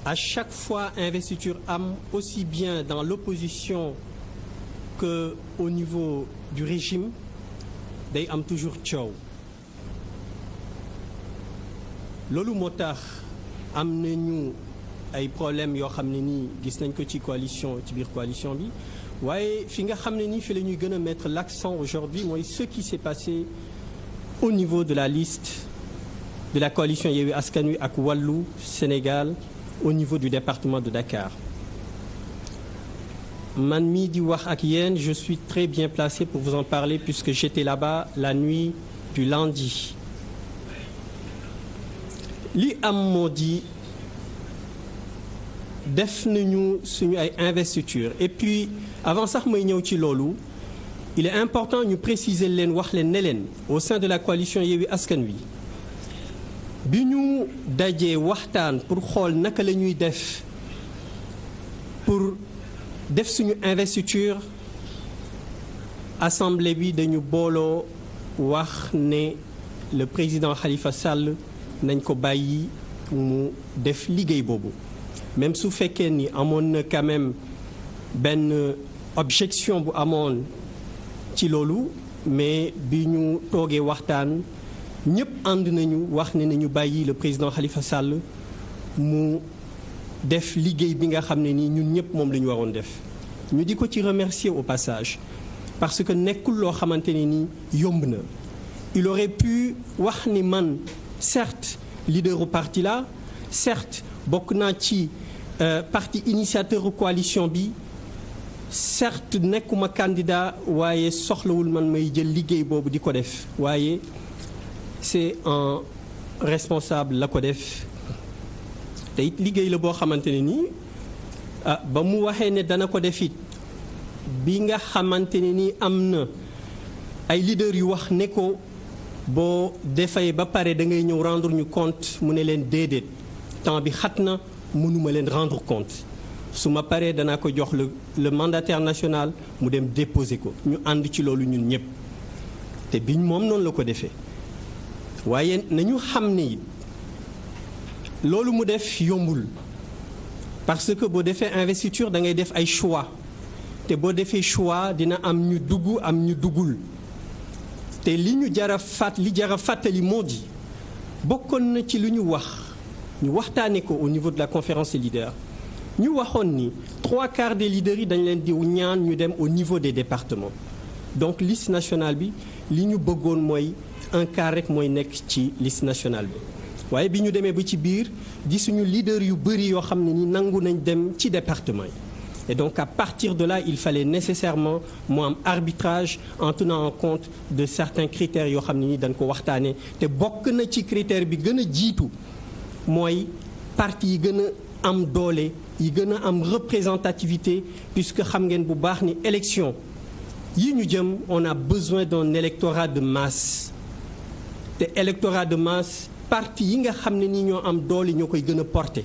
à chaque fois investiture am aussi bien dans l'opposition que au niveau du régime day am toujours coow loolu moo tax am nañu ay problèmes yoo xam ne nii gis nañ ko ci biir coalition bi waaye fi nga xam ne nii fi la ñuy gën a mettre l'accent aujourd'hui mooy ce qui s'est passé au niveau de la liste de la coalition Yewwi Askan Wi ak Wallu Sénégal au niveau du département de Dakar man mii di wax ak yéen je suis très bien placé pour vous en parler puisque j'étais là-bas la nuit du lundi li am moo di def nañu suñu ay investiture et puis avant sax may ñëw ci loolu il est important ñu préciser leen wax leen ne leen au sein de la coalition Yewwi Askan Wi bi ñu dajee waxtaan pour xool naka la ñuy def pour def suñu investiture assemblée bi dañu booloo wax ne le président Khalifa Sall nañ ko bàyyi mu def liggéey boobu même su fekkee ni amoon na quand même benn objection bu amoon ci loolu mais bi ñu toogee waxtaan ñëpp ànd nañu wax ne nañu bàyyi le président Khalifa Sall mu def liggéey bi nga xam ne nii ñun ñëpp moom la ñu waroon def ñu di ko ci remercier au passage parce que nekkul loo xamante ne nii yomb na il aurait pu wax ni man certes leader au parti la certes bokk naa ci parti initiateur coalition bi certes nekkuma candidat waaye soxlawul man may jël liggéey boobu di ko def waaye c'est un responsable la ko def te it liggéey la boo xamante ne nii ba mu waxee ne dana ko def it bi nga xamante ne nii am na ay leaders yu wax ne ko boo defee ba pare da ngay ñëw rendre ñu compte mu ne leen déedéet temps bi xat na mënuma leen rendre compte su ma paree danaa ko jox le mandataire national mu dem déposer ko ñu ànd ci loolu ñun ñëpp te biñ moom noonu la ko defee waaye nañu xam ne it loolu mu def yombul parce que boo defee investiture da ngay def ay choix te boo defee choix dina am ñu dugg am ñu duggul te li jara fàttali moo di bokkoon na ci lu ñu wax ñu waxtaane ko au niveau de la conférence des leaders ñu waxoon ni 3/4 des leaders yi dañ leen di ñaan ñu dem au niveau des départements donc liste nationale bi li ñu bëggoon mooy 1/4 rek mooy nekk ci liste nationale bi waaye bi ñu demee ba ci biir gisuñu leader yu bëri yoo xam ne ni nangu nañ dem ci département yi et donc à partir de là il fallait nécessairement mu am arbitrage en tenant en compte de certains critères yoo xam ne ni dañ ko waxtaanee te bokk na ci critère bi gën a jiitu mooy parti yi gën a am doole yi gën a am représentativité puisque xam ngeen bu baax ni élection yi ñu jëm on a besoin d'un électorat de masse te électorat de masse parti yi nga xam ne ni ñoo am doole ñoo koy gën a porter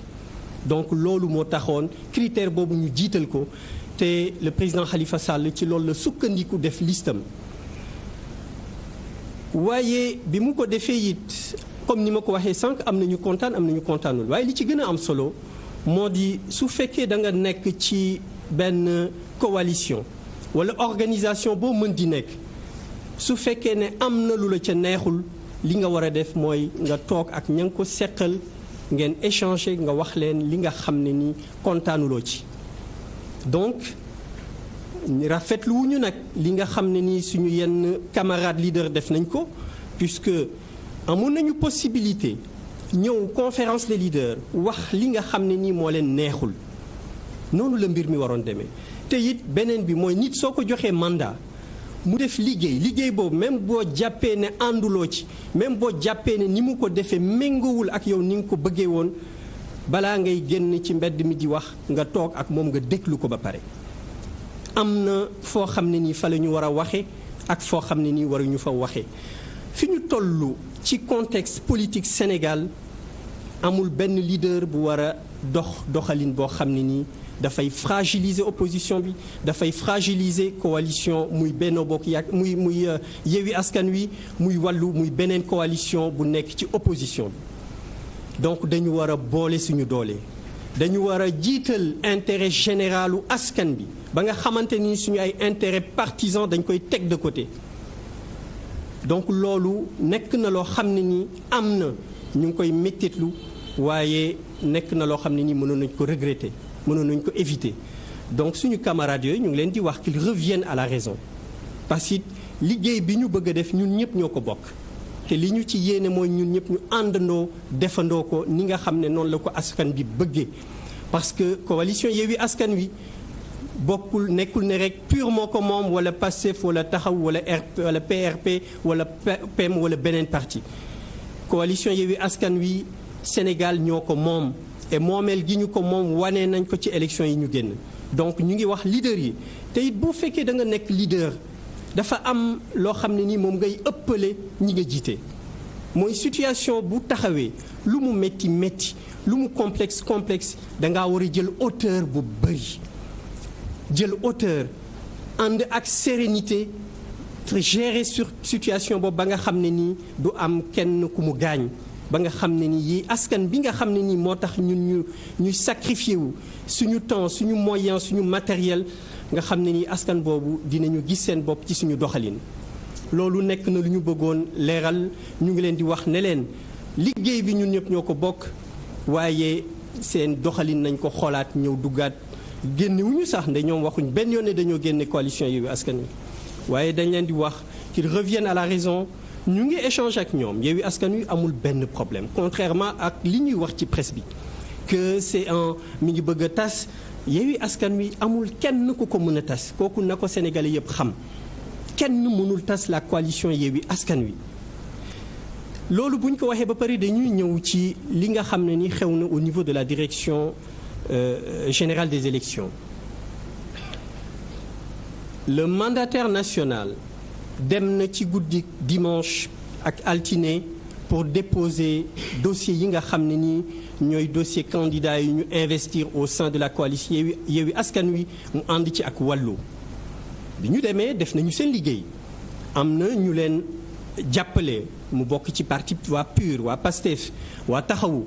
donc loolu moo taxoon critère boobu ñu jiital ko te le président Khalifa Sall ci loolu la sukkandiku def listam waaye bi mu ko defee it comme ni ma ko waxee sànq am nañu kontaan am nañu kontaanul waaye li ci gën a am solo moo di su fekkee da nga nekk ci benn coalition wala organisation boo mën di nekk su fekkee ne am na lu la ca neexul li nga war a def mooy nga toog ak ña nga ko seqal ngeen échanger nga wax leen li nga xam ne ni kontaanuloo ci donc rafetlu wuñu nag li nga xam ne ni suñu yenn camarades leaders def nañ ko puisque amoon nañu possibilité ñëw conférence des leaders wax li nga xam ne nii moo leen neexul noonu la mbir mi waroon demee te it beneen bi mooy nit soo ko joxee mandat mu def liggéey boobu même boo jàppee ne ànduloo ci même boo jàppee ne ni mu ko defee méngoowul ak yow ni nga ko bëggee woon balaa ngay génn ci mbedd mi di wax nga toog ak moom nga déglu ko ba pare am na foo xam ne nii fa la ñu war a waxe ak foo xam ne nii waruñu fa waxee fi ñu toll ci contexte politique Sénégal amul benn leader bu war a doxalin boo xam ne nii dafay fragiliser opposition bi dafay fragiliser coalition muy Benno Bokk Yaakaar muy Yewwi Askan Wi muy Wallu muy beneen coalition bu nekk ci opposition bi donc dañu war a boole suñu doole dañu war a jiital intérêt généralu askan bi ba nga xamante ni suñu ay intérêt partisan dañ koy teg de côté. Donc loolu nekk na loo xam ne ni am na ñu ngi koy mettitlu waaye nekk na loo xam ne ni mënoon nañ ko regretter mënoon nañ ko éviter. Donc suñu camarades yooyu ñu ngi leen di wax qu'ils reviennent à la raison parce que liggéey bi ñu bëgg a def ñun ñëpp ñoo ko bokk te li ñu ci yéene mooy ñun ñëpp ñu àndandoo defandoo ko ni nga xam ne noonu la ko askan bi bëggee. Parce que coalition Yewwi Askan Wi bokkul nekkul ne rek purement ko moom wala Pastef wala Taxaw wala PRP wala PEM wala beneen parti. Coalition Yewwi Askan Wi Sénégal ñoo ko moom et moomeel gi ñu ko moom wane nañ ko ci élection yi ñu génn. Donc ñu ngi wax leader yi te it bu fekkee da nga nekk leader dafa am loo xam ne ni moom ngay ëppale ñi nga jiite mooy situation bu taxawee lu mu métti métti lu mu complexe da ngaa war a jël hauteur bu bëri jël hauteur ànd ak sérénité gérer sur situation boobu ba nga xam ne nii du am kenn ku mu gaañ ba nga xam ne ni yi askan bi nga xam ne nii moo tax ñun ñuy sacrifié wu suñu temps suñu moyen suñu matériel nga xam ne nii askan boobu dinañu gis seen bopp ci suñu doxalin. Loolu nekk na lu ñu bëggoon leeral ñu ngi leen di wax ne leen liggéey bi ñun ñëpp ñoo ko bokk waaye seen doxalin nañ ko xoolaat ñëw duggaat génnewuñu sax nde ñoom waxuñ benn yoon ne dañoo génne coalition Yewwi Askan Wi waaye dañ leen di wax qu'ils reviennent à la raison. ñu ngi échange ak ñoom Yewwi Askan Wi amul benn problème contrairement ak li ñuy wax ci presse bi que c'est mi ngi bëgg a tas Yewwi Askan Wi amul kenn ku ko mën a tas kooku na ko Sénégalais yëpp xam kenn mënul tas la coalition Yewwi Askan Wi. Loolu bu ñu ko waxee ba pare dañuy ñëw ci li nga xam ne ni xew na au niveau de la direction générale des élections. Le mandataire national dem na ci guddi dimanche ak altine pour déposer dossier yi nga xam ne nii ñooy dossier candidat yi ñu investir au sein de la coalition Yewwi Askan Wi mu ànd ci ak wàllu bi ñu demee def nañu seen liggéey am na ñu leen jàppale mu bokk ci parti waa PUR waa PASTEF waa Taxawu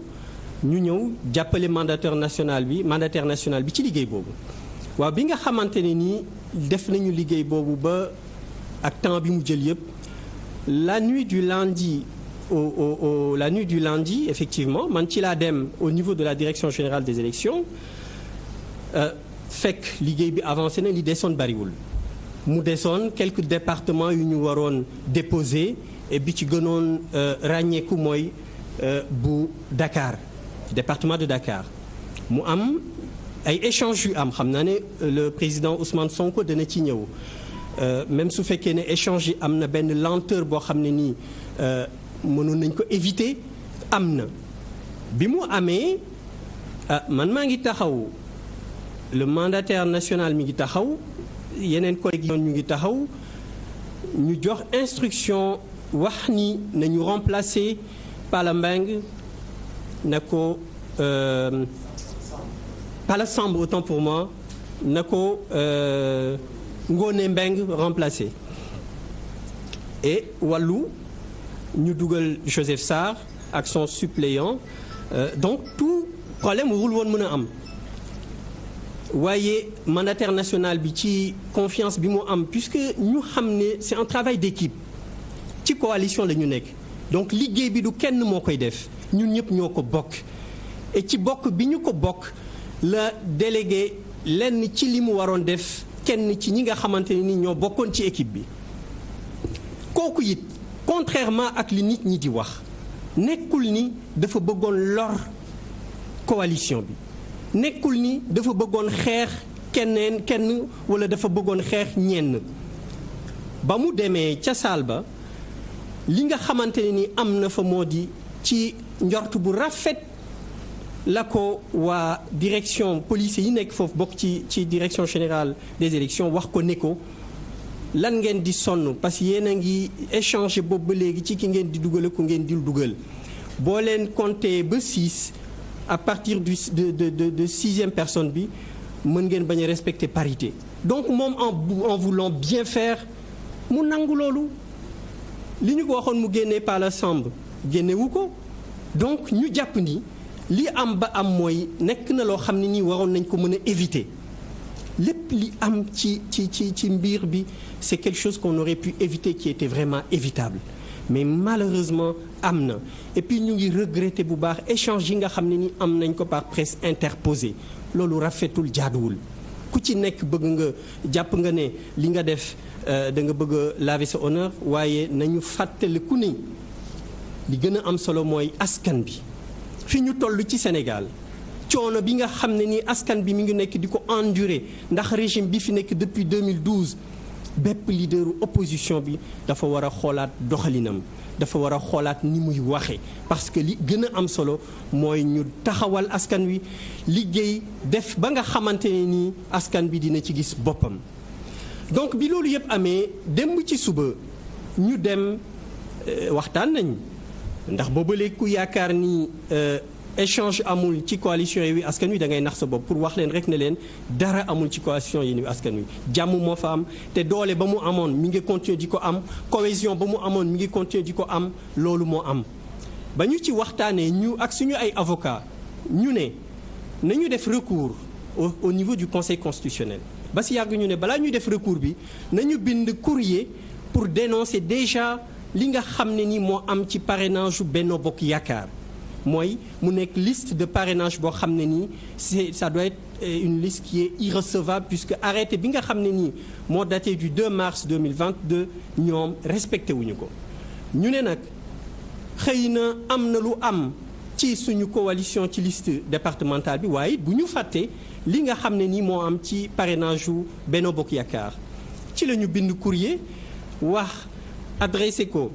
ñu ñëw jàppale mandataire national bi ci liggéey boobu waaw bi nga xamante ne nii def nañu liggéey boobu ba ak temps bi mu jël yëpp la nuit du lundi effectivement man ci laa dem au niveau de la direction générale des élections fekk liggéey bi avancé na li desoon bariwul mu desoon quelques départements yu ñu waroon déposer et bi ci gënoon ràññeeku mooy bu Dakar département de Dakar mu am ay échanges yu am xam naa ne le président Ousmane Sonko dana ci ñëw même su fekkee ne échange yi am na benn lenteur boo xam ne nii mënoon nañ ko éviter am na bi mu amee man maa ngi taxaw le mandataire national mi ngi taxaw yeneen collègues yi ñu ngi taxaw ñu jox instruction wax ni nañu remplacer Pala Mbengue na ko Pala Samb autant pour moi na ko Ngoné Mbengue remplacé et wàllu ñu dugal Joseph Sarr ak son suppléant donc tout problème warul woon mën a am waaye mandataire national bi ci confiance bi mu am puisque ñu xam ne c'est un travail d'équipe ci coalition la ñu nekk donc liggéey bi du kenn moo koy def ñun ñëpp ñoo ko bokk et ci bokk bi ñu ko bokk la délégué lenn ci li mu waroon def kenn ci ñi nga xamante ne ni ñoo bokkoon ci équipe bi kooku it contrairement ak li nit ñi di wax nekkul ni dafa bëggoon lor coalition bi nekkul ni dafa bëggoon xeex kenn wala dafa bëggoon xeex ñenn ba mu demee ca saal ba li nga xamante ne ni am na fa moo di ci njort bu rafet la ko waa direction police yi nekk foofu bokk ci direction générale des élections wax ko ne ko lan ngeen di sonn parce que yéen a ngi échanger boobu ba léegi ci ki ngeen di dugal ku ngeen dil dugal boo leen compter ba 6 à partir de sixième personne bi mën ngeen bañ a respecter parité donc moom en voulant bien faire mu nangu loolu li ñu ko waxoon mu génnee Pala Samb génnewu ko donc ñu jàpp ni li am ba am mooy nekk na loo xam ne nii waroon nañ ko mën a éviter lépp li am ci mbir bi c'est quelque chose qu'on aurait pu éviter qui était vraiment évitable mais malheureusement am na et puis ñu ngi regretter bu baax échange yi nga xam ne ni am nañ ko par presse interposée loolu rafetul jaaduwul ku ci nekk bëgg nga jàpp nga ne li nga def da nga bëgg a laver sa honneur waaye nañu fàttaliku ni li gën a am solo mooy askan bi fi ñu toll ci Sénégal coono bi nga xam ne ni askan bi mi ngi nekk di ko endurer ndax régime bi fi nekk depuis 2012 bépp leaderu opposition bi dafa war a xoolaat doxalinam dafa war a xoolaat ni muy waxe parce que li gën a am solo mooy ñu taxawal askan wi liggéey def ba nga xamante ne nii askan bi dina ci gis boppam. donc bi loolu yëpp amee démb ci suba ñu dem waxtaan nañ ndax booba léegi ku yaakaar ni échange amul ci coalition Yewwi Askan Wi da ngay nax sa bopp pour wax leen rek ne leen dara amul ci coalition Yewwi Askan Wi jàmm moo fa am te doole ba mu amoon mi ngi continuer di ko am cohésion ba mu amoon mi ngi continuer di ko am loolu moo am. ba ñu ci waxtaanee ñu ak suñu ay avocats ñu ne nañu def recours au niveau du conseil constitutionnel ba si yàgg ñu ne balaa ñuy def recours bi nañu bind courrier pour dénoncer déjà li nga xam ne ni moo am ci parrainage Benno Bokk Yaakaar. mooy mu nekk liste de parrainage boo xam ne nii ça doit être une liste qui est irrecevable puisque arrêté bi nga xam ne nii moo daté du 2 mars 2022 ñoom respecté wuñu ko ñu ne nag xëy na am na lu am ci suñu coalition ci liste départementale bi waaye bu ñu fàtte li nga xam ne nii moo am ci parrainage wu Benno Bokk Yaakaar ci la ñu bind courrier wax adressé ko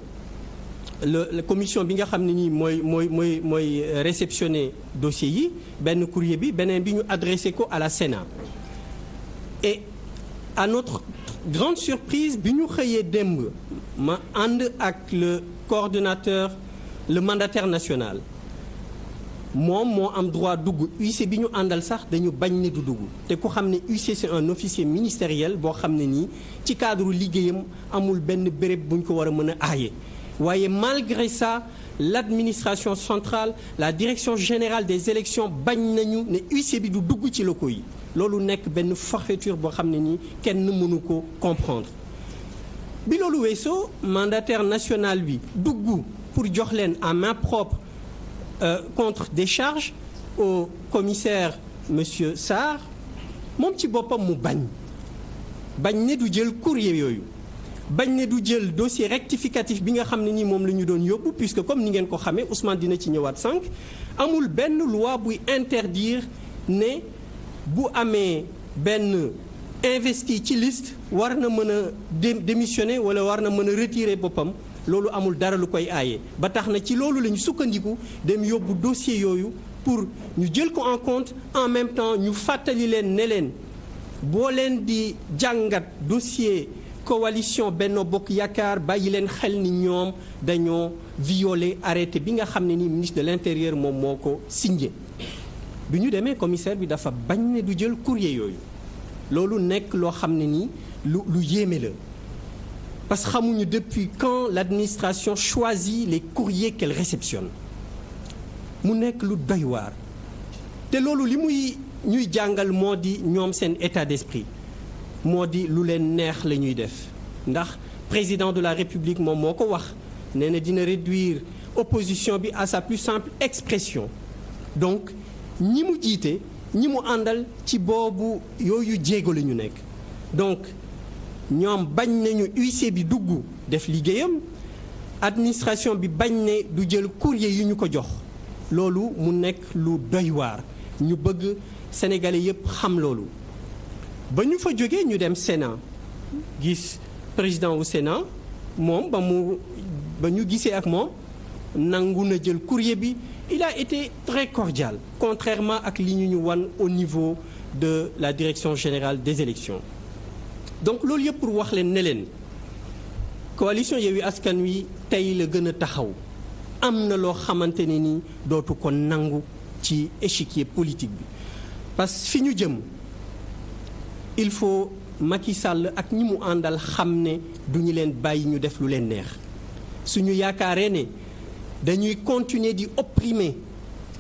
la commission bi nga xam ne nii mooy réceptionner dossier yi benn courrier bi beneen bi ñu adressé ko à la Sénat et à notre grande surprise bi ñu xëyee démb ma ànd ak le coordonnateur le mandataire national moom moo am droit dugg UC bi ñu àndal sax dañu bañ ne du dugg te ku xam ne UC c'est un officier ministériel boo xam ne nii ci cadre liggéeyam amul benn béréb bu ñu ko war a mën a aaye waaye malgré ça l'administration centrale la direction générale des élections bañ nañu ne UC bi du dugg ci locaux yi loolu nekk benn forfaiture boo xam ne nii kenn mënu ko comprendre bi loolu weesoo mandataire national bi dugg pour jox leen en main propre contre des charges au commissaire monsieur Sarr moom ci boppam mu bañ ne du jël courrier yooyu bañ ne du jël dossier rectificatif bi nga xam ne ni moom la ñu doon yóbbu puisque comme ni ngeen ko xamee Ousmane dina ci ñëwaat sànq amul benn loi buy interdire ne bu amee benn investi ci liste war na mën a démissionner wala war na mën a retirer boppam loolu amul dara lu koy aaye ba tax na ci loolu la ñu sukkandiku dem yóbbu dossier yooyu pour ñu jël ko en compte en même temps ñu fàttali leen ne leen boo leen di jàngat dossier coalition Benno Bokk Yaakaar bàyyi leen xel ni ñoom dañoo violer arrêté bi nga xam ne ni ministre de l'intérieur moom moo ko signé bi ñu demee commissaire bi dafa bañ ne du jël courrier yooyu loolu nekk loo xam ne ni lu yéeme la parce que xamuñu depuis quand l'administration choisit les courriers qu'elle réceptionne mu nekk lu doy waar te loolu li muy ñuy jàngal moo di ñoom seen état d'esprit moo di lu leen neex la ñuy def ndax président de la République moom moo ko wax nee na dina réduire opposition bi à sa plus simple expression donc ñi mu jiite ñi mu àndal ci boobu yooyu jéego la ñu nekk donc ñoom bañ nañu huissier bi dugg def liggéeyam administration bi bañ ne du jël courrier yu ñu ko jox loolu mu nekk lu doy waar ñu bëgg sénégalais yépp xam loolu ba ñu fa jógee ñu dem Sénat gis président wu Sénat moom ba ñu gisee ak moom nangu na jël courrier bi il a été très cordial contrairement ak li ñu wan au niveau de la direction générale des élections donc loolu yëpp pour wax leen ne leen coalition Yewwi Askan Wi tey la gën a taxaw am na loo xamante ne ni dootu ko nangu ci échiquier politique bi parce que fi ñu jëm il faut Macky Sall ak ñi mu àndal xam ne du ñu leen bàyyi ñu def lu leen neex suñu yaakaaree ne dañuy continuer di opprimer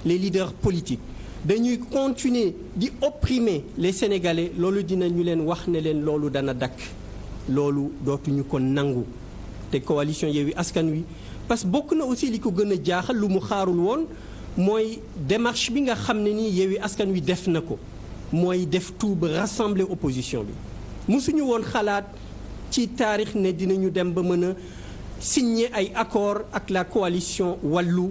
les leaders politiques dañuy continuer di opprimer les Sénégalais loolu dinañu leen wax ne leen loolu dana dakk loolu dootuñu ko nangu te coalition Yewwi Askan Wi parce que bokk na aussi li ko gën a jaaxal lu mu xaarul woon mooy démarche bi nga xam ne nii Yewwi Askan Wi def na ko mooy def tout ba rassembler opposition bi musuñu woon xalaat ci taarix ne dinañu dem ba mën a signer ay accord ak la coalition Wallu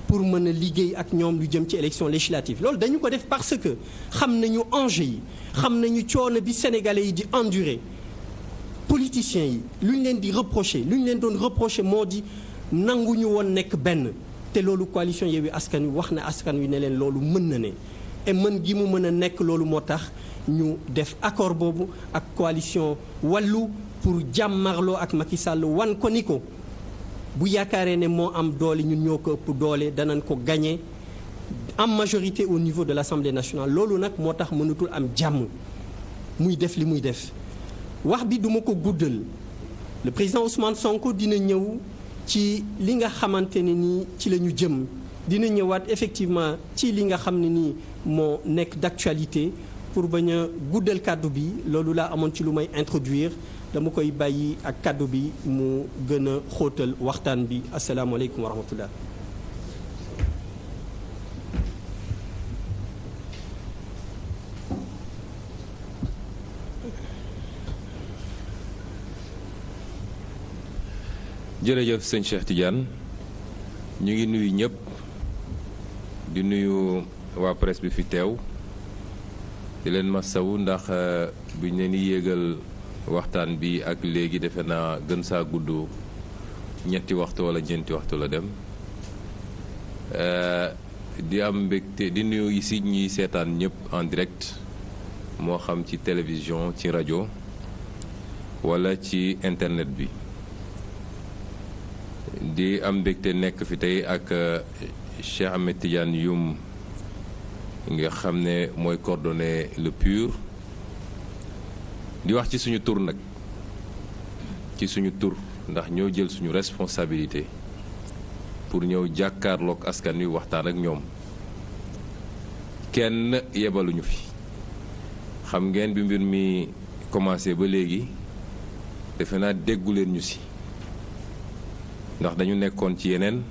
pour mën a liggéey ak ñoom lu jëm ci élection législative loolu dañu ko def parce que xam nañu enjeu yi xam nañu coono bi sénégalais yi di endurer politiciens yi lu ñu leen di reprocher lu ñu leen doon reprocher moo di nanguñu woon nekk benn te loolu coalition Yewwi Askan Wi wax na askan wi ne leen loolu mën na ne et mën gi mu mën a nekk loolu moo tax ñu def accord boobu ak coalition Wallu pour jàmmarloo ak Macky Sall wan ko ni ko bu yaakaaree ne moo am doole ñun ñoo ko ëpp doole danañ ko gagner en majorité au niveau de l'Assemblée nationale loolu nag moo tax mënatul am jàmm muy def li muy def wax bi duma ko guddal le président Ousmane Sonko dina ñëw ci li nga xamante ne nii ci la ñu jëm dina ñëwaat effectivement ci li nga xam ne nii moo nekk d'actualité pour bañ a guddal kàddu bi loolu laa amoon ci lu may introduire dama koy bàyyi ak kàddu bi mu gën a xóotal waxtaan bi asalaamaaleykum wa rahmatullah. jërëjëf sëñ Cheikh Tidiane ñu ngi nuyu ñëpp di nuyu waa presse bi fi teew di leen masawu ndax buñ leen di yéegal waxtaan bi ak léegi defe naa gën saa gudd ñetti waxtu wala ñeenti waxtu la dem di am mbégte di nuyu ici ñuy seetaan ñëpp en direct moo xam ci télévision ci rajo wala ci internet bi di am mbégte nekk fi tey ak Cheikh Ahmed Tidiane Youm nga xam ne mooy coordonné le PUR di wax ci suñu tur nag ci suñu tur ndax ñoo jël suñu responsabilité pour ñëw jàkkaarloog askan wi waxtaan ak ñoom kenn yebaluñu fi xam ngeen bi mbir mi commencé ba léegi defe naa déggu leen ñu si ndax dañu nekkoon ci yeneen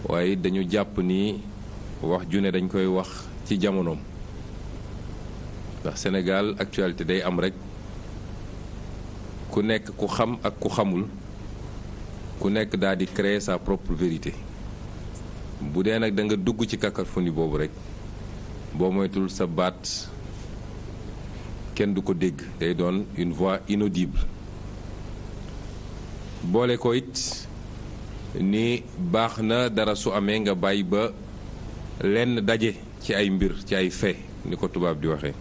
waaye dañu jàpp ni wax ju ne dañ koy wax ci jamonoom ndax Sénégal actualité day am rekk ku nekk ku xam ak ku xamul ku nekk daal di créer sa propre vérité bu dee nag da nga dugg ci cacophonie boobu rekk boo moytul sa baat kenn du ko dégg day doon une voix inaudible boole ko it ni baax na dara su amee nga bàyyi ba lenn daje ci ay mbir ci ay fait ni ko tubaab di waxee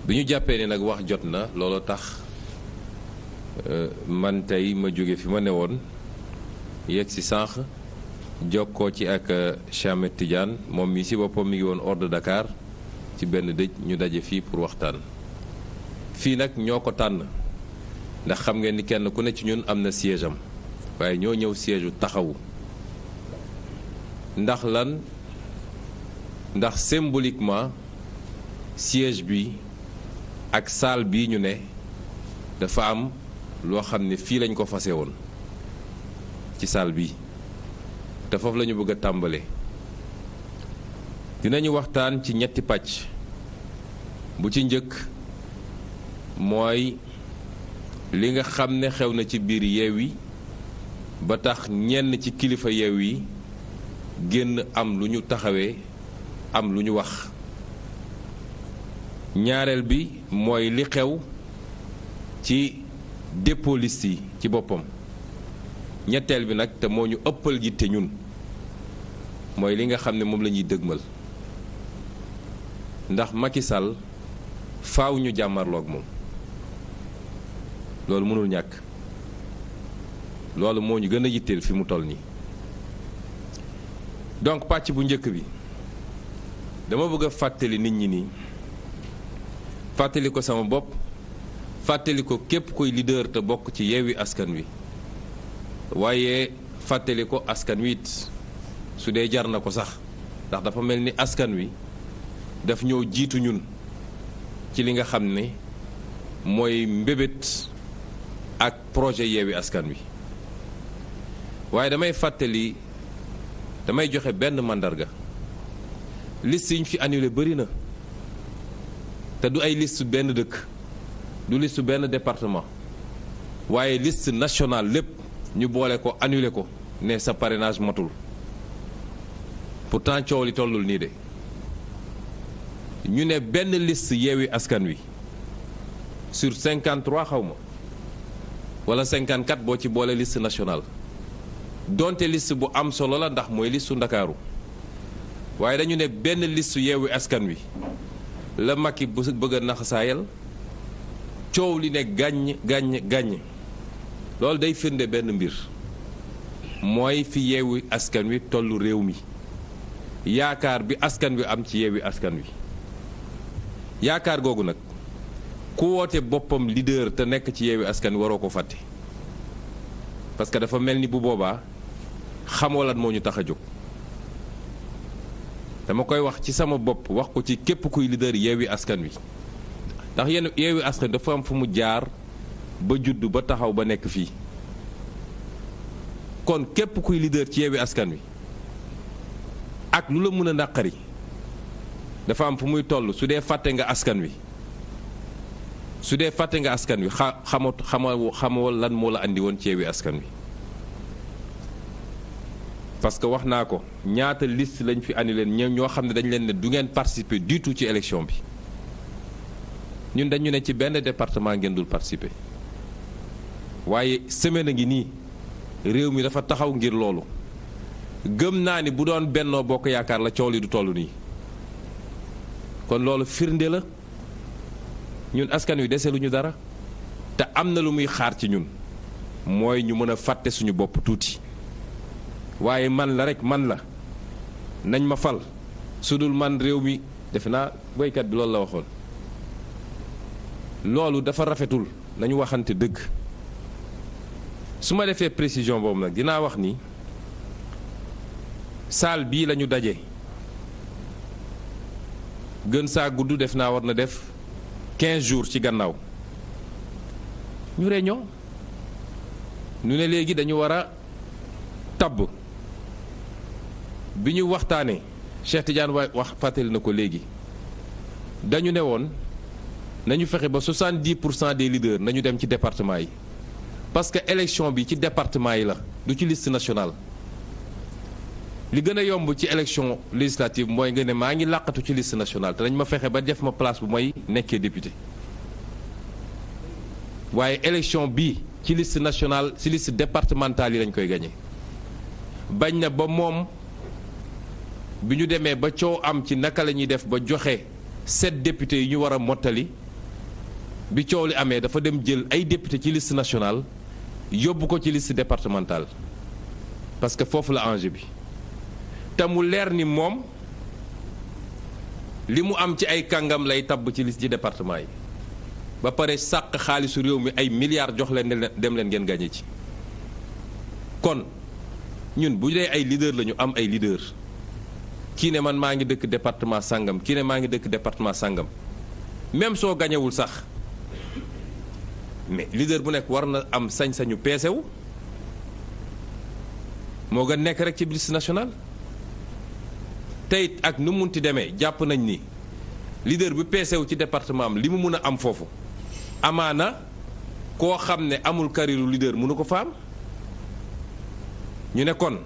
bi ñu jàppee ni nag wax jot na loolu tax man tey ma jóge fi ma newoon yegg si sànq jokkoo ci ak Cheikh Ahmed Tidiane moom mi si boppam mi ngi woon hors de Dakar ci benn dëj ñu daje fii pour waxtaan fii nag ñoo ko tànn ndax xam ngeen ni kenn ku ne ci ñun am na siège am waaye ñoo ñëw siège u taxawu ndax lan ndax symboliquement siège bi ak salle bi ñu ne dafa am loo xam ne fii lañ ko fase woon ci salle bi te foofu la ñu bëgg a tàmbale dinañu waxtaan ci ñetti pàcc bu ci njëkk mooy li nga xam ne xew na ci biir Yewwi ba tax ñenn ci kilifa Yewwi génn am lu ñu taxawee am lu ñu wax ñaareel bi mooy li xew ci dépôt liste yi ci boppam ñetteel bi nag te moo ñu ëppal yitte ñun mooy li nga xam ne moom la ñuy dëgmal ndax Macky Sall faaw ñu jàmmarloog moom loolu mënul ñàkk loolu moo ñu gën a yitteel fi mu toll nii donc pàcc bu njëkk bi dama bëgg a fàttali nit ñi nii fàttali ko sama bopp fàttali ko képp kuy leader te bokk ci Yewwi Askan Wi waaye fàttali ko askan wi it su dee jar na ko sax ndax dafa mel ni askan wi daf ñëw jiitu ñun ci li nga xam ne mooy mbébét ak projet Yewwi Askan Wi waaye damay fàttali damay joxe benn màndarga liste yi ñu fi annulé bëri na te du ay liste benn dëkk du liste benn département waaye liste nationale lépp ñu boole ko annulé ko ne sa parrainage matul pourtant coow li tollul nii de ñu ne benn liste Yewwi Askan Wi sur 53 xaw ma wala 54 boo ci boole liste nationale donte liste bu am solo la ndax mooy listu Ndakaaru waaye dañu ne benn liste Yewwi Askan Wi la Macky bëgg a naxasaayal coow li ne gàññ loolu day firnde benn mbir mooy fi Yewwi Askan Wi tollu réew mi yaakaar bi askan wi am ci Yewwi Askan Wi yaakaar googu nag ku woote boppam leader te nekk ci Yewwi Askan Wi waroo ko fàtte parce que dafa mel ni bu boobaa xamoo lan moo ñu tax a jóg dama koy wax ci sama bopp wax ko ci képp kuy leader Yewwi Askan Wi ndax yenn Yewwi Askan Wi dafa am fu mu jaar ba juddu ba taxaw ba nekk fii kon képp kuy leader ci Yewwi Askan Wi ak lu la mën a naqari dafa am fu muy toll su dee fàtte nga askan wi su dee fàtte nga askan wi xamoo lan moo la andi woon ci Yewwi Askan Wi parce que wax naa ko ñaata liste lañ fi annulé leen ñoo xam ne dañ leen ne du ngeen participer du tout ci élection bi ñun dañu ne ci benn département ngeen dul participer waaye semaine a ngi nii réew mi dafa taxaw ngir loolu gëm naa ni bu doon Bennoo Bokk Yaakaar la coow li du toll nii kon loolu firnde la ñun askan wi dese lu ñu dara te am na lu muy xaar ci ñun mooy ñu mën a fàtte suñu bopp tuuti waaye man la rek man la nañ ma fal su dul man réew mi defe naa boykat bi loolu la waxoon loolu dafa rafetul nañu waxante dëgg su ma defee précision boobu nag dinaa wax ni salle bii la ñu daje gën saa gudd def naa war na def 15 jours ci gannaaw ñu réunion ñu ne léegi dañu war a tabb bi ñu waxtaanee Cheikh Tidiane wax fàttali na ko léegi dañu ne woon nañu fexe ba 70% des leaders nañu dem ci département yi parce que élection bi ci département yi la du ci liste nationale li gën a yomb ci élection législative mooy nga ne maa ngi làqatu ci liste nationale te dañ ma fexe ba def ma place bu may nekkee député waaye élection bi ci liste nationale ci liste départementale yi lañ koy gagné bañ na ba moom bi ñu demee ba coow am ci naka la ñuy def ba joxe 7 députés yi ñu war a mottali bi coow li amee dafa dem jël ay député ci liste nationale yóbbu ko ci liste départementale parce que foofu la enjeu bi te mu leer ni moom li mu am ci ay kàngam lay tabb ci liste ci département yi ba pare sàq xaalisu réew mi ay milliards jox leen dem leen ngeen gagné ci kon ñun bu dee ay leader la ñu am ay leader kii ne man maa ngi dëkk département sàngam kii ne maa ngi dëkk département sàngam même soo gañewul sax mais leader bu nekk war na am sañ-sañu peesewu moo gën nekk rek ci liste nationale tey ak nu munti demee jàpp nañ ni leader bu peesewu ci département am li mu mun a am foofu amaana koo xam ne amul kariru leader mënu ko fa am ñu ne kon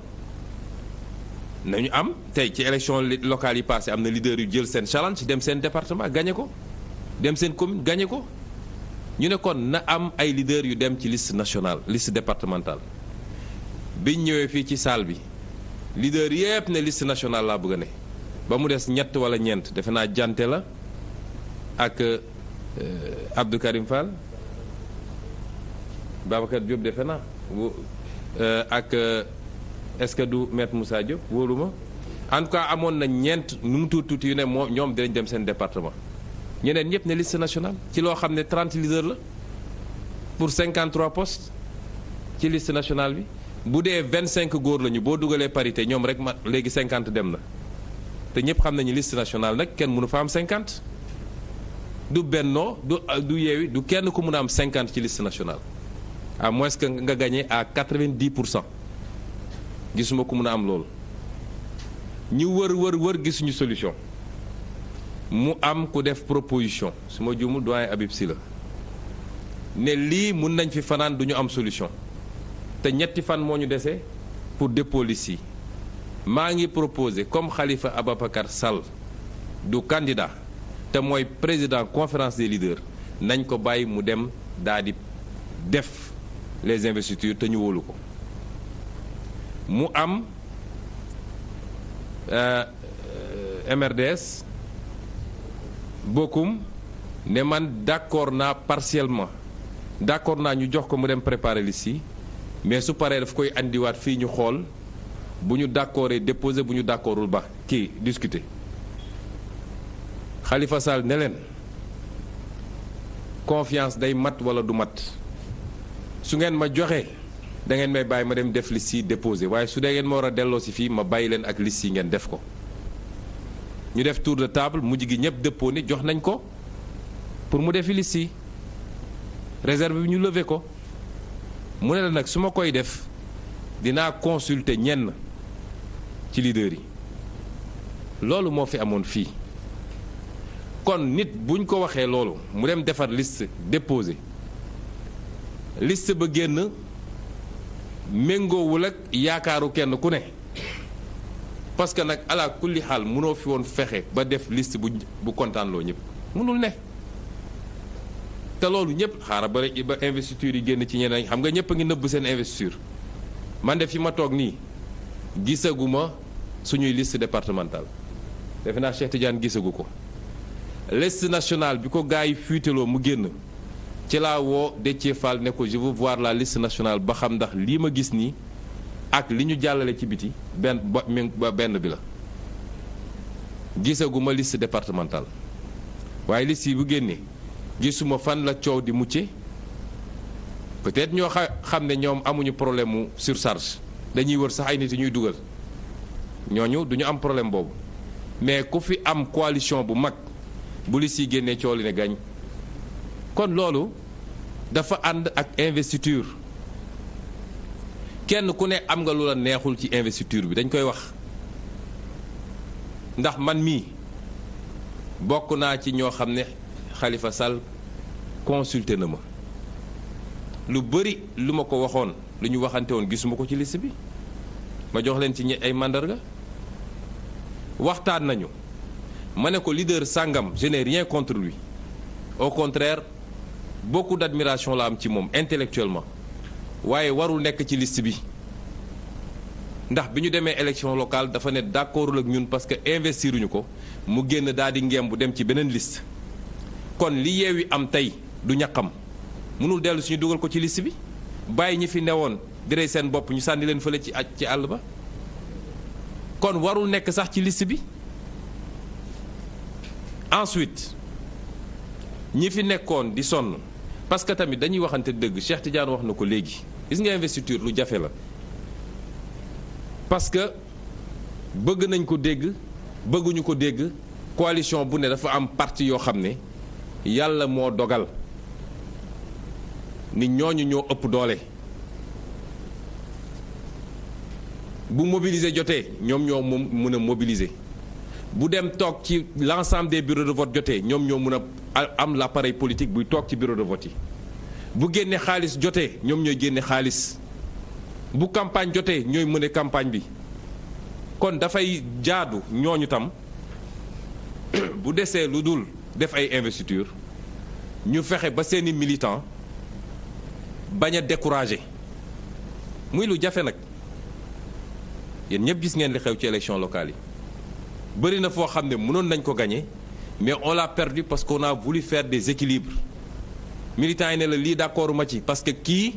nañu am tey ci élection locale yi passé am na leader yu jël seen challenge dem seen département gagné ko dem seen commune gagné ko ñu ne kon na am ay leader yu dem ci liste nationale liste départementale biñ ñëwee fii ci salle bi leader yépp ne liste nationale laa bëgg a ne ba mu des ñett wala ñeent defe naa jante la ak Abdou Karim Fall Babacar Diop defe naa ak est-ce que du maître Moussa Diop wóoruma en tout cas amoon na ñeent nu mu tuuti yu ne moom ñoom dinañ dem seen département ñeneen ñëpp ne liste nationale ci loo xam ne 30 leaders la pour 53 postes ci liste nationale bi bu dee 25 góor lañu boo dugalee parité ñoom rek ma léegi 50 dem na te ñëpp xam nañu liste nationale nag kenn mënu fa am 50 du Benno du Yewwi du kenn ku mën a am 50 ci liste nationale à moins que nga gagné à 90%. gisuma ku mën a am loolu ñu wër gisuñu solution mu am ku def proposition su ma juumul doyen Habib Sy la ne lii mun nañ fi fanaan duñu am solution te ñetti fan moo ñu dese pour dépôt liste yi maa ngi proposé comme Khalifa Ababacar Sall du candidat te mooy président conférence des leaders nañ ko bàyyi mu dem daal di def les investitures te ñu wóolu ko mu am MRDS bokkum ne man d'accord naa partiellement d'accord naa ñu jox ko mu dem préparer liste yi mais su paree daf koy andiwaat fii ñu xool bu ñu d'accordee déposer bu ñu d'accordul ba kii discuter Khalifa Sall ne leen confiance day mat wala du mat su ngeen ma joxee da ngeen may bàyyi ma dem def liste yi déposer waaye su dee ngeen ma war a delloo si fii ma bàyyi leen ak liste yi ngeen def ko ñu def tour de table mujj gi ñëpp dëppoo ni jox nañ ko pour mu defi liste yi réserve bi ñu lever ko mu ne la nag su ma koy def dinaa consulter ñenn ci leader yi loolu moo fi amoon fii kon nit buñ ko waxee loolu mu dem defar liste déposer liste ba génn méngoowul ak yaakaaru kenn ku ne parce que nag ala kulli xaal mënoo fi woon fexe ba def liste bu kontaanloo ñëpp mënul ne te loolu ñëpp xaaral ba investiture yi génn ci ñeneen xam nga ñëpp a ngi nëbb seen investiture man de fi ma toog nii gisaguma suñuy liste départementale defe naa Cheikh Tidiane gisagu ko liste nationale bi ko gars yi fuiteloo mu génn ci laa woo Déthié Fall ne ko je veux voir la liste nationale ba xam ndax lii ma gis nii ak li ñu jàllale ci biti benn bi la gisaguma liste départementale waaye liste yi bu génnee gisuma fan la coow di mucce peut-être ñoo xam ne ñoom amuñu problème mu surcharge dañuy wër sax ay nit ñuy dugal ñooñu duñu am problème boobu mais ku fi am coalition bu mag bu liste yi génnee coow li ne gañ kon loolu dafa ànd ak investiture kenn ku ne am nga lu la neexul ci investiture bi dañ koy wax ndax man mii bokk naa ci ñoo xam ne Khalifa Sall consulté na ma lu bëri lu ma ko waxoon lu ñu waxante woon gisuma ko ci liste bi ma jox leen ci ay mandarga waxtaan nañu ma ne ko leader sàngam je n'ai rien contre lui au contraire beaucoup d'admiration la am ci moom intellectuellement waaye warul nekk ci liste bi ndax bi ñu demee élection locale dafa ne d'accordul ak ñun parce que investiruñu ko mu génn daal di ngeem bu dem ci beneen liste kon li Yewwi am tey du ñaqam mënul dellu suñu dugal ko ci liste bi bàyyi ñi fi newoon di rey seen bopp ñu sànni leen fële ci àll ba kon warul nekk sax ci liste bi ensuite ñi fi nekkoon di sonn parce que tamit dañuy waxante dëgg Cheikh Tidiane wax na ko léegi gis nga investiture lu jafe la parce que bëgg nañ ko dégg bëgguñu ko dégg coalition bu ne dafa am parti yoo xam ne yàlla moo dogal ni ñooñu ñoo ëpp doole bu mobiliser jotee ñoom ñoo mën a mobiliser bu dem toog ci l'ensemble des bureaux de vote jotee ñoom ñoo mën a am l'appareil politique buy toog ci bureau de vote yi bu génne xaalis jotee ñoom ñooy génne xaalis bu campagne jotee ñooy mëne campagne bi kon dafay jaadu ñooñu tam bu desee lu dul def ay investiture ñu fexe ba seeni militant bañ a décourager muy lu jafe nag yéen ñëpp gis ngeen li xew ci élection locale yi bëri na foo xam ne mënoon nañ ko gagner mais on l'a perdu parce qu'on a voulu faire des équilibres militants yi ne la lii d'accord ma ci parce que kii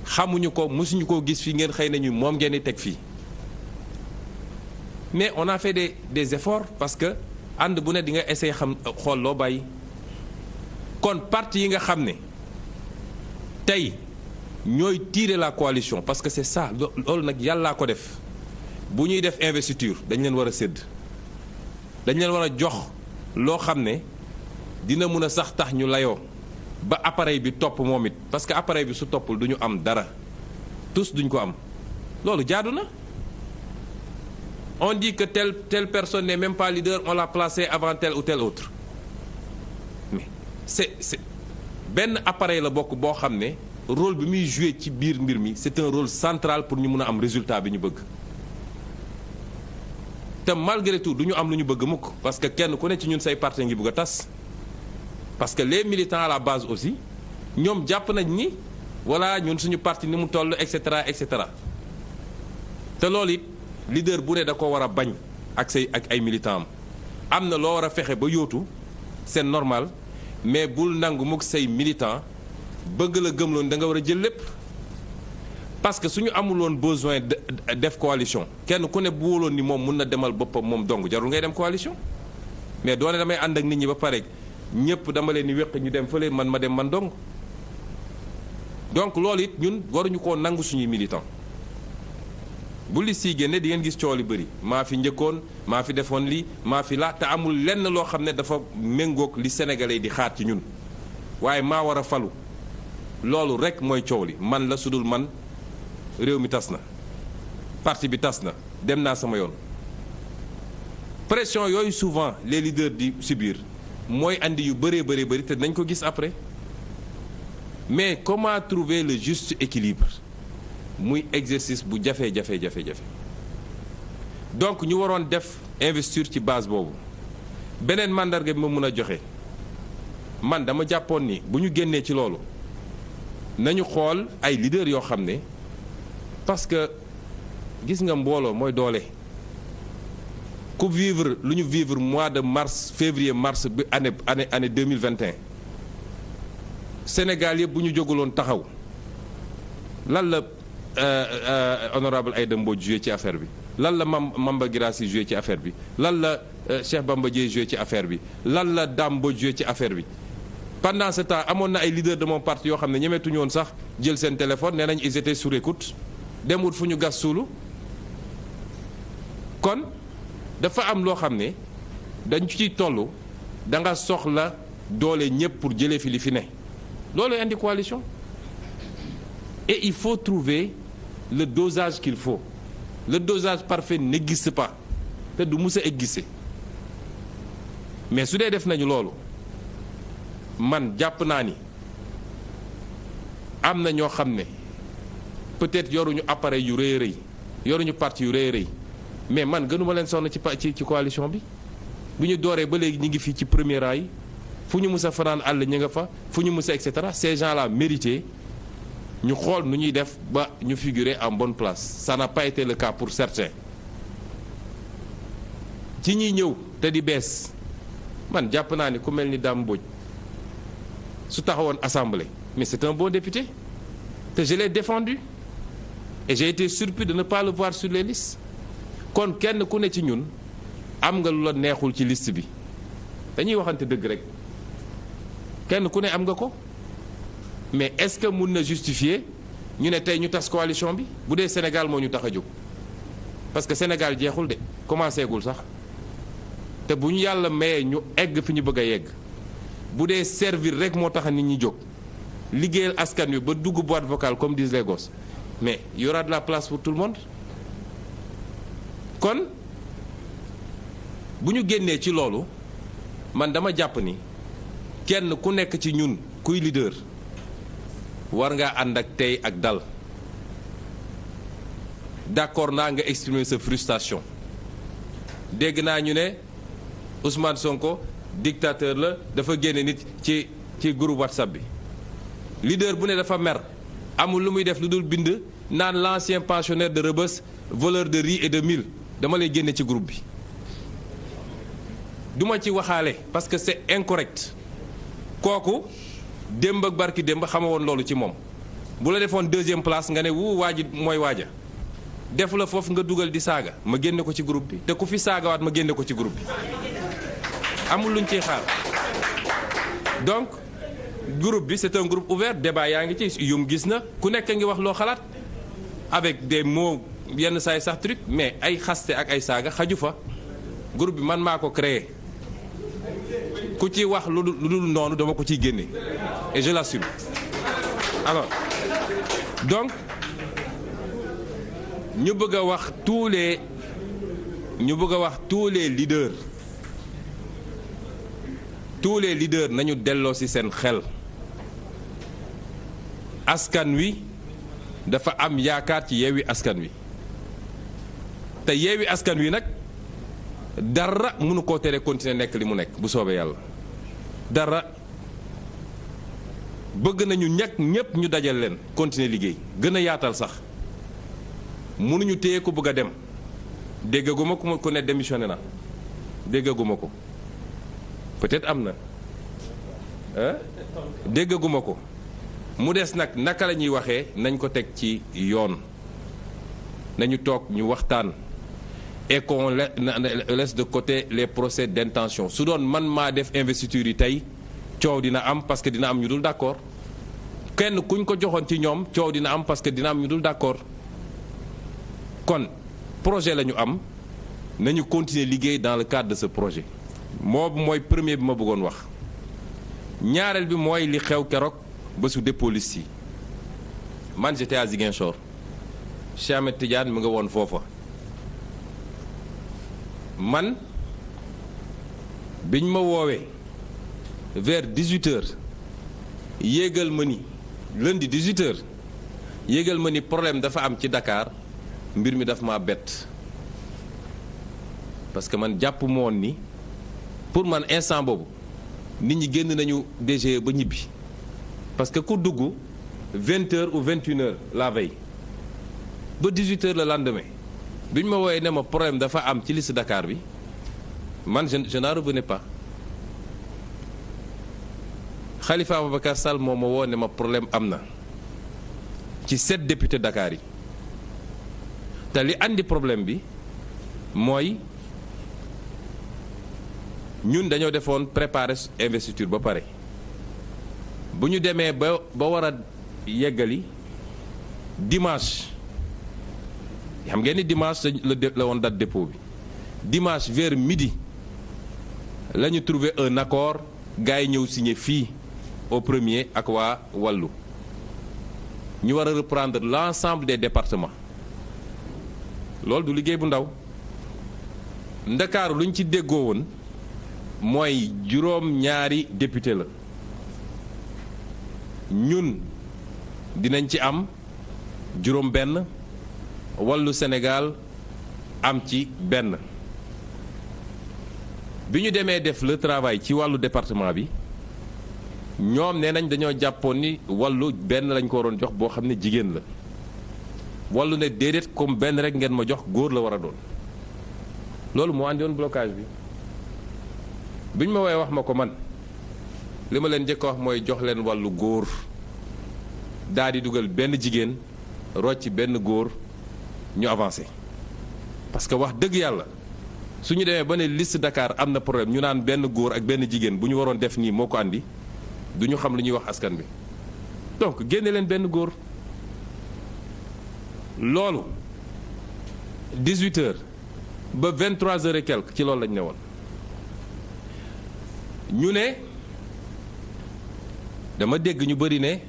xamuñu ko mësuñu koo gis fii ngeen xëy nañu moom ngeen di teg fii mais on a fait des efforts parce que ànd bu ne di nga essayer xam xool loo bàyyi kon parti yi nga xam ne tey ñooy tirer la coalition parce que c'est ça loolu nag yàllaa ko def bu ñuy def investiture dañ leen war a sédd dañ leen war a jox loo xam ne dina mën a sax tax ñu layoo ba appareil bi topp moom it parce que appareil bi su toppul du ñu am dara tous duñ ko am loolu jaadu na. On dit que telle personne n'est même pas leader, on l'a placé avant tel ou tel autre. Mais c'est benn appareil la bokk boo xam ne rôle bi muy joué ci biir mbir mi c'est un rôle central pour ñu mun a am résultat bi ñu bëgg. te malgré tout du ñu am lu ñu bëgg mukk parce que kenn ku ne ci ñun say parti ngi bëgg a tas parce que les militants à la base aussi ñoom jàpp nañ ni voilà ñun suñu parti ni mu toll et cetera et cetera te loolu it leader bu ne da ko war a bañ ak ay militants am na loo war a fexe ba yóotu c'est normal mais bul nangu mukk say militants bëgg la gëmloon da nga war a jël lépp parce que suñu amuloon besoin def coalition kenn ku ne bu wóoloon ni moom mun na demal boppam moom dong jarul ngay dem coalition mais doone damay ànd ak nit ñi ba pare ñëpp dama leen ni wéq ñu dem fële man ma dem man dong donc loolu it ñun waruñu koo nangu suñuy militants bu li sii génne di ngeen gis coow li bëri maa fi njëkkoon maa fi defoon lii maa fi la te amul lenn loo xam ne dafa méngoog li sénégalais di xaar ci ñun waaye maa war a falu loolu rek mooy coow li man la sudul man réew mi tas na parti bi tas na dem naa sama yoon pression yooyu souvent les leaders di subir mooy andi yu bëree bëri te nañ ko gis après mais comment trouver le juste équilibre muy exercice bu jafe donc ñu waroon def investir ci base boobu beneen mandarga bi ma mun a joxe man dama jàppoon ni bu ñu génnee ci loolu nañu xool ay leaders yoo xam ne parce que gis nga mbooloo mooy doole ku vivre lu ñu vivre mois de mars février mars bi année 2021 Sénégal yëpp bu ñu jóguloon taxaw lan la honorable Aïda Mbodj joué ci affaire bi lan la Mamba Guirassy joué ci affaire bi lan la Cheikh Bamba Dièye joué ci affaire bi lan la Dame Mbodj joué ci affaire bi pendant ce temps amoon na ay leaders de mon parti yoo xam ne ñemeetuñu woon sax jël seen téléphone nee nañ ils étaient sur écoute dem wut fu ñu gas suulu kon dafa am loo xam ne dañ ciy toll da nga soxla doole ñëpp pour jëlee fi li fi ne loolu indi coalition et il faut trouver le dosage qu'il faut le dosage parfait n'existe pas te du mus a exister mais su dee def nañu loolu man jàpp naa ni am na ñoo xam ne peut-être yoruñu appareil yu rëy rëy yoruñu parti yu rëy rëy mais man gënuma leen sonn ci coalition bi bu ñu dooree ba léegi ñu ngi fii ci premier rang yi fu ñu mus a fanaan àll ñu nga fa fu ñu mus a et cetera ces gens-là mérité ñu xool nu ñuy def ba ñu figurer en bonne place ça n'a pas été le cas pour certains ci ñiy ñëw te di bees man jàpp naa ni ku mel ni Dame Mbodj su taxawoon assemblée mais c'est un bon député te je l'ai défendu et j'ai été surpris de ne pas le voir sur les listes kon kenn ku ne ci ñun am nga lu la neexul ci liste bi dañuy waxante dëgg rek kenn ku ne am nga ko mais est-ce que mun na justifier ñu ne tey ñu tas coalition bi bu dee Sénégal moo ñu tax a jóg parce que Sénégal jeexul de commencé gul sax te bu ñu yàlla mayee ñu egg fi ñu bëgg a yegg bu dee servir rek moo tax nit ñi jóg liggéeyal askan wi ba dugg boîte vocale comme disent les gosses mais y aura de la place pour tout le monde kon bu ñu génnee ci loolu man dama jàpp ni kenn ku nekk ci ñun kuy leader war nga ànd ak tey ak dal d'accord naa nga exprimer sa frustration dégg naa ñu ne Ousmane Sonko dictateur la dafa génne nit ci groupe WhatsApp bi leader bu ne dafa mer amul lu muy def lu dul bind naan l'ancien pensionnaire de Rebeuss voleur de riz et de mil dama lay génne ci groupe bi duma ci waxaale parce que c'est incorrect kooku démb ak barki démb xama woon loolu ci moom bu la defoon deuxième place nga ne wu waa ji mooy waaja defu la foofu nga dugal di saaga ma génne ko ci groupe bi te ku fi saagawaat ma génne ko ci groupe bi amul luñ ciy xaar donc groupe bi c'est un groupe ouvert débat yaa ngi ci yum gis na ku nekk ngi wax loo xalaat avec des mots yenn saay sax truc mais ay xaste ak ay saaga xaju fa groupe bi man maa ko créé ku ci wax lu dul noonu dama ko ciy génne et je l'assume. Alors donc ñu bëgg a wax tous les leaders nañu delloo ci seen xel askan wi dafa am yaakaar ci Yewwi Askan Wi te Yewwi Askan Wi nag dara mënu koo tere continuer nekk li mu nekk bu soobee yàlla dara bëgg nañu ñëpp ñu dajal leen continuer liggéey gën a yaatal sax mënuñu téye ko bëgg a dem déggaguma ku ne démissionné na déggaguma ko peut-être am na déggaguma ko mu des nag naka la ñuy waxee nañ ko teg ci yoon nañu toog ñu waxtaan et qu'on laisse de côté les procès d'intention su doon man maa def investiture yi tey coow dina am parce que dina am ñu dul d'accord kenn kuñ ko joxoon ci ñoom coow dina am parce que dina am ñu dul d'accord kon projet la ñu am nañu continuer liggéey dans le cadre de ce projet mooy premier bi ma bëggoon wax ñaareel bi mooy li xew keroog bésu dépôt liste yi man j'étais à Ziguinchor Cheikh Ahmed Tidiane mi nga woon foofa man biñ ma woowee vers 18h yéegal ma ni lundi 18h yéegal ma ni problème dafa am ci Dakar mbir mi daf ma bett parce que man jàpp moon ni pour man instant boobu nit ñi génn nañu DG ba ñibbi parce que ku dugg 20h ou 21h la veille ba 18h le lendemain bi ñu ma woowee ne ma problème dafa am ci liste Dakar bi man je n'en revenais pas Khalifa Ababacar Sall moo ma woo ne ma problème am na ci 7 députés Dakar yi te li andi problème bi mooy ñun dañoo defoon préparer investiture ba pare bu ñu demee ba war a yeggali dimanche xam ngeen ni dimanche la woon date dépôt bi dimanche vers midi la ñu trouvé un accord gars yi ñëw signé fii au premier ak waa wàllu ñu war a reprendre l'ensemble des départements loolu du liggéey bu ndaw Ndakaaru lu ñu ci déggoo woon mooy juróom-ñaari député la ñun dinañ ci am juróom-benn wàllu Sénégal am ci benn bi ñu demee def le travail ci wàllu département bi ñoom nee nañ dañoo jàppoon ni wàllu benn lañ ko waroon jox boo xam ne jigéen la wàllu ne déedéet comme benn rek ngeen ma jox góor la war a doon loolu moo andi woon blocage bi bi ñu ma woowee wax ma ko man li ma leen njëkk a wax mooy jox leen wàllu góor daal di dugal benn jigéen rocc benn góor ñu avancé parce que wax dëgg yàlla su ñu demee ba ne liste Dakar am na problème ñu naan benn góor ak benn jigéen bu ñu waroon def nii moo ko andi du ñu xam lu ñuy wax askan bi donc génne leen benn góor loolu 18h ba 23h et quelque ci loolu lañ ne woon ñu ne dama dégg ñu bëri ne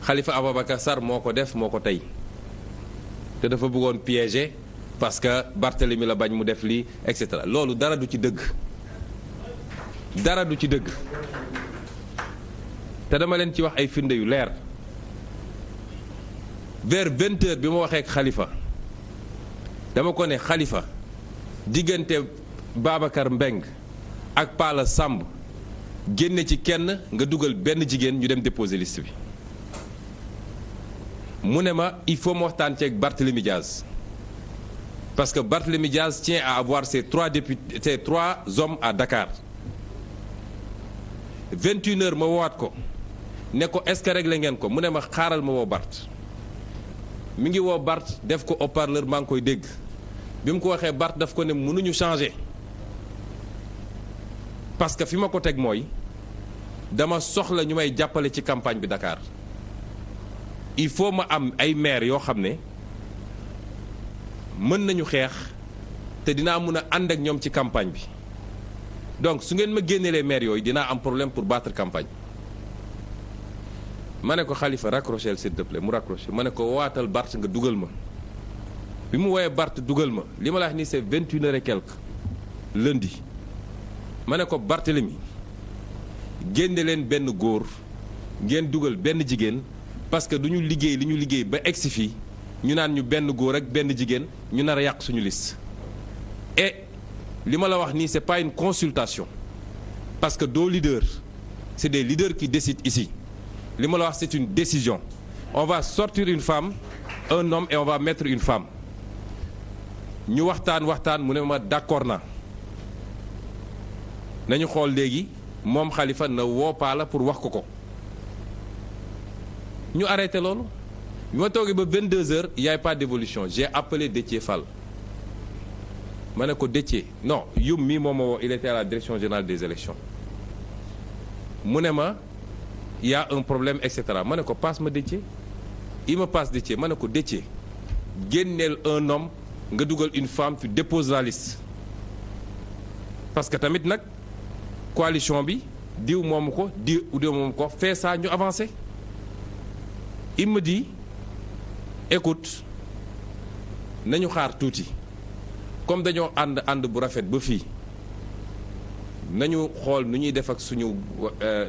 Khalifa Ababacar Sall moo ko def moo ko tey te dafa bëggoon piéger parce que Barthélemy la bañ mu def lii et cetera loolu dara du ci dëgg dara du ci dëgg te dama leen ci wax ay firnde yu leer vers 20h bi ma waxee ak Khalifa dama ko ne Khalifa diggante Babacar Mbeng ak Pala Samb génne ci kenn nga dugal benn jigéen ñu dem déposer liste bi mu ne ma il faut ma waxtaan ceeg Barthélemy Diaz parce que Barthélemy Diaz tient à avoir ses 3 députés, ses 3 hommes à Dakar 21h ma woowaat ko ne ko est-ce que réglé ngeen ko mu ne ma xaaral ma woo Barth mi ngi woo Barth def ko haut-parleur maa ngi koy dégg bi mu ko waxee Barth daf ko ne mënuñu changer parce que fi ma ko teg mooy dama soxla ñu may jàppale ci campagne bi Dakar il faut ma am ay maire yoo xam ne mën nañu xeex te dinaa mun a ànd ak ñoom ci campagne bi donc su ngeen ma génnelee maire yooyu dinaa am problème pour battre campagne. ma ne ko Khalifa raccroché s'il te plaît mu raccroché ma ne ko waatal Bart nga dugal ma bi mu woowee Bart dugal ma li ma la wax nii c'est 21h et quelque lundi ma ne ko Barthélemy génne leen benn góor ngeen dugal benn jigéen parce que du ñu liggéey li ñu liggéey ba egsi fii ñu naan ñu benn góor ak benn jigéen ñu nar a yàq suñu liste. Et li ma la wax nii c'est pas une consultation parce que doo leader c'est des leaders qui décident ici. li ma la wax c'est une décision on va sortir une femme un homme et on va mettre une femme ñu waxtaan mu ne ma d'accord na nañu xool léegi moom Khalifa na woo Pala pour wax ko ñu arrêté loolu bi ma toogee ba 22h il y a pas d'évolution j'ai appelé Déthié Fall ma ne ko Déthié non yum mii moom ma woo il était à la direction générale des élections mu ne ma il y a un problème et cetera ma ne ko passe ma Déthié il me passe Déthié ma ne ko Déthié génneel un homme nga dugal une femme tu déposes la liste parce que tamit nag coalition bi diw moomu ko diw moomu ko fait ça ñu avancé il me dit écoute nañu xaar tuuti comme dañoo ànd bu rafet ba fii nañu xool nu ñuy def ak suñu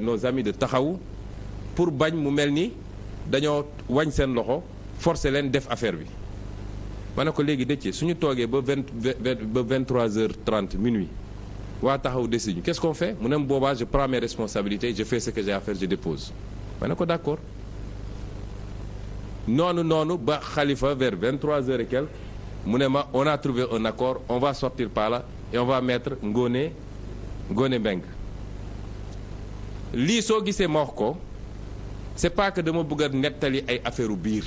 nos amis de taxawu pour bañ mu mel ni dañoo wañ seen loxo forcer leen def affaire bi ma ne ko léegi Déthié suñu toogee ba 23h30 minuit waa taxaw décision qu'est-ce qu'on fait mu ne boobaa je prends mes responsabilités je fais ce que j'ai à faire je dépose ma ne ko d'accord noonu ba Khalifa vers 23h et quelques mu ne ma on a trouvé un accord on va sortir Pala et on va mettre Ngoné Mbengue lii soo gisee ma wax ko c'est pas que dama bëgg a nettali ay affaire u biir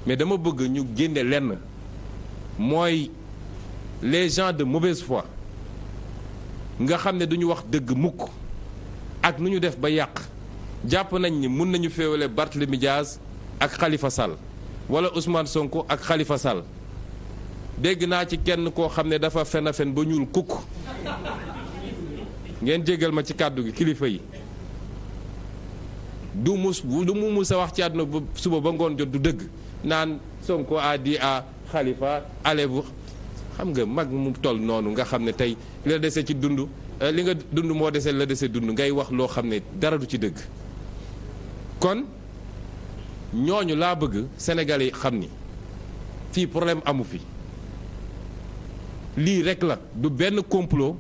mais dama bëgg ñu génne lenn mooy les gens de mauvaise foi nga xam ne duñu wax dëgg mukk ak nu ñu def ba yàq jàpp nañ ni mun nañu féewale Barthélémy Diaz ak Khalifa Sall wala Ousmane Sonko ak Khalifa Sall dégg naa ci kenn koo xam ne dafa fen a fen ba ñuul kukk ngeen jégal ma ci kàddu gi kilifa yi du mu mus a wax ci àdduna ba suba ba ngoon jot du dëgg naan Sonko a dit à Khalifa allez-vous xam nga mag mu toll noonu nga xam ne tey li la dese ci dund li nga dund moo dese la dese dund ngay wax loo xam ne dara du ci dëgg kon ñooñu laa bëgg Sénégalais yi xam ni fii problème amu fi lii rek la du benn complot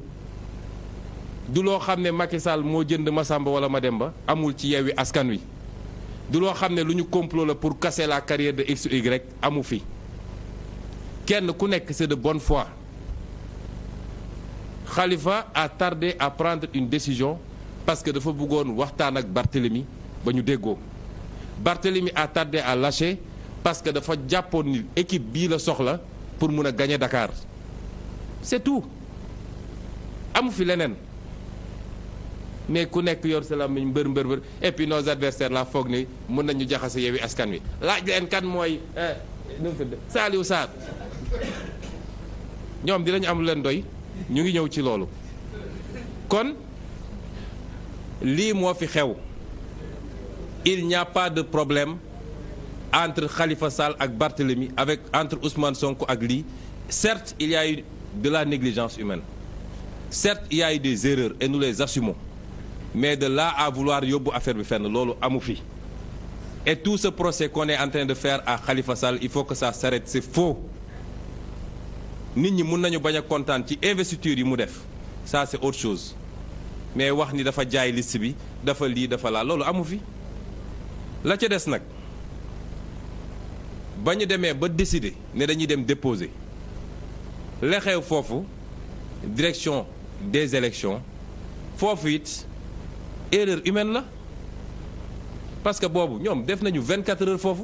du loo xam ne Macky Sall moo jënd Massamba wala Mademba amul ci Yewwi Askan Wi du loo xam ne lu ñu complot la pour casser la carrière de X ou Y amu fi kenn ku nekk c'est de bonne foi Khalifa a tardé à prendre une décision parce que dafa bëggoon waxtaan ak Barthélemy ba ñu déggoo Barthélemy a tardé à lâcher parce que dafa jàppoon ni équipe bii la soxla pour mun a gagner Dakar c'est tout amu fi leneen mais ku nekk yor sa làmmiñ mbër et puis nos adversaires la foog ni mën nañu jaxase Yewwi Askan Wi laaj leen kan mooy nu mu tudd Saliou Sarr ñoom dinañu am lu leen doy ñu ngi ñëw ci loolu kon lii moo fi xew il n'y a pas de problème entre Khalifa Sall ak Barthélemy avec entre Ousmane Sonko ak lii certes il y a eu de la négligence humaine certes il y a eu des erreurs et nous les assumons mais de là à vouloir yóbbu affaire bi fenn loolu amu fi et tout ce procès qu'on est en train de faire à Khalifa Sall il faut que ça s'arrête c'est faux nit ñi mun nañu bañ a kontaan ci investiture yi mu def ça c'est autre chose mais wax ni dafa jaay liste bi dafa lii dafa laa loolu amu fi la ca des nag ba ñu demee ba décider ne dañuy dem déposer la xew foofu direction des élections foofu it erreur humaine la parce que boobu ñoom def nañu 24 heures foofu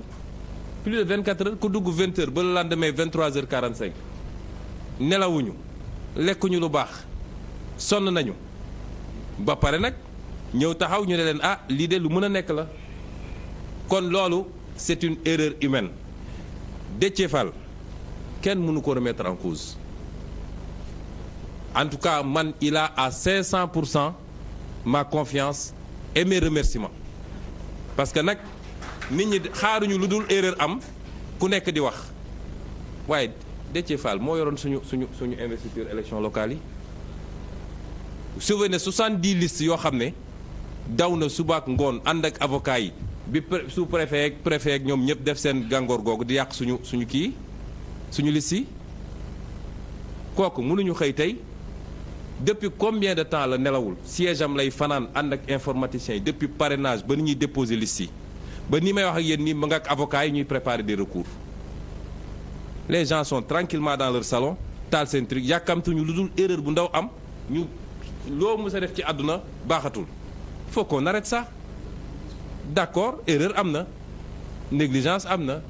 plus de 24 heures ku dugg 20 heures ba le lendemain 23h45 nelawuñu lekkuñu lu baax sonn nañu ba pare nag ñëw taxaw ñu ne leen ah lii de lu mën a nekk la kon loolu c'est une erreur humaine. Déthié Fall kenn mënu ko remettre en cause en tout cas man il a à 500% ma confiance et mes remerciements parce que nag nit ñi xaaruñu lu dul erreur am ku nekk di wax waaye Déthié Fall moo yoroon suñu investiture élection locale yi souvenez 70 listes yoo xam ne daw na subaak ngoon ànd ak avocat yi bi sous-préfet ak préfet ak ñoom ñëpp def seen gàngoor googu di yàq suñu kii suñu liste yi kooku mënuñu xëy tey depuis combien de temps la nelawul siège am lay fanaan ànd ak informaticiens yi depuis parrainage ba ni ñuy déposer liste yi ba ni may wax ak yéen nii ma nga ak avocats yi ñuy préparer des recours les gens sont tranquillement dans leur salon taal seen truc yàkkamtuñu lu dul erreur bu ndaw am ñu loo mës a def ci àdduna baaxatul il faut qu'on arrête ça. D'accord, erreur am na négligence am na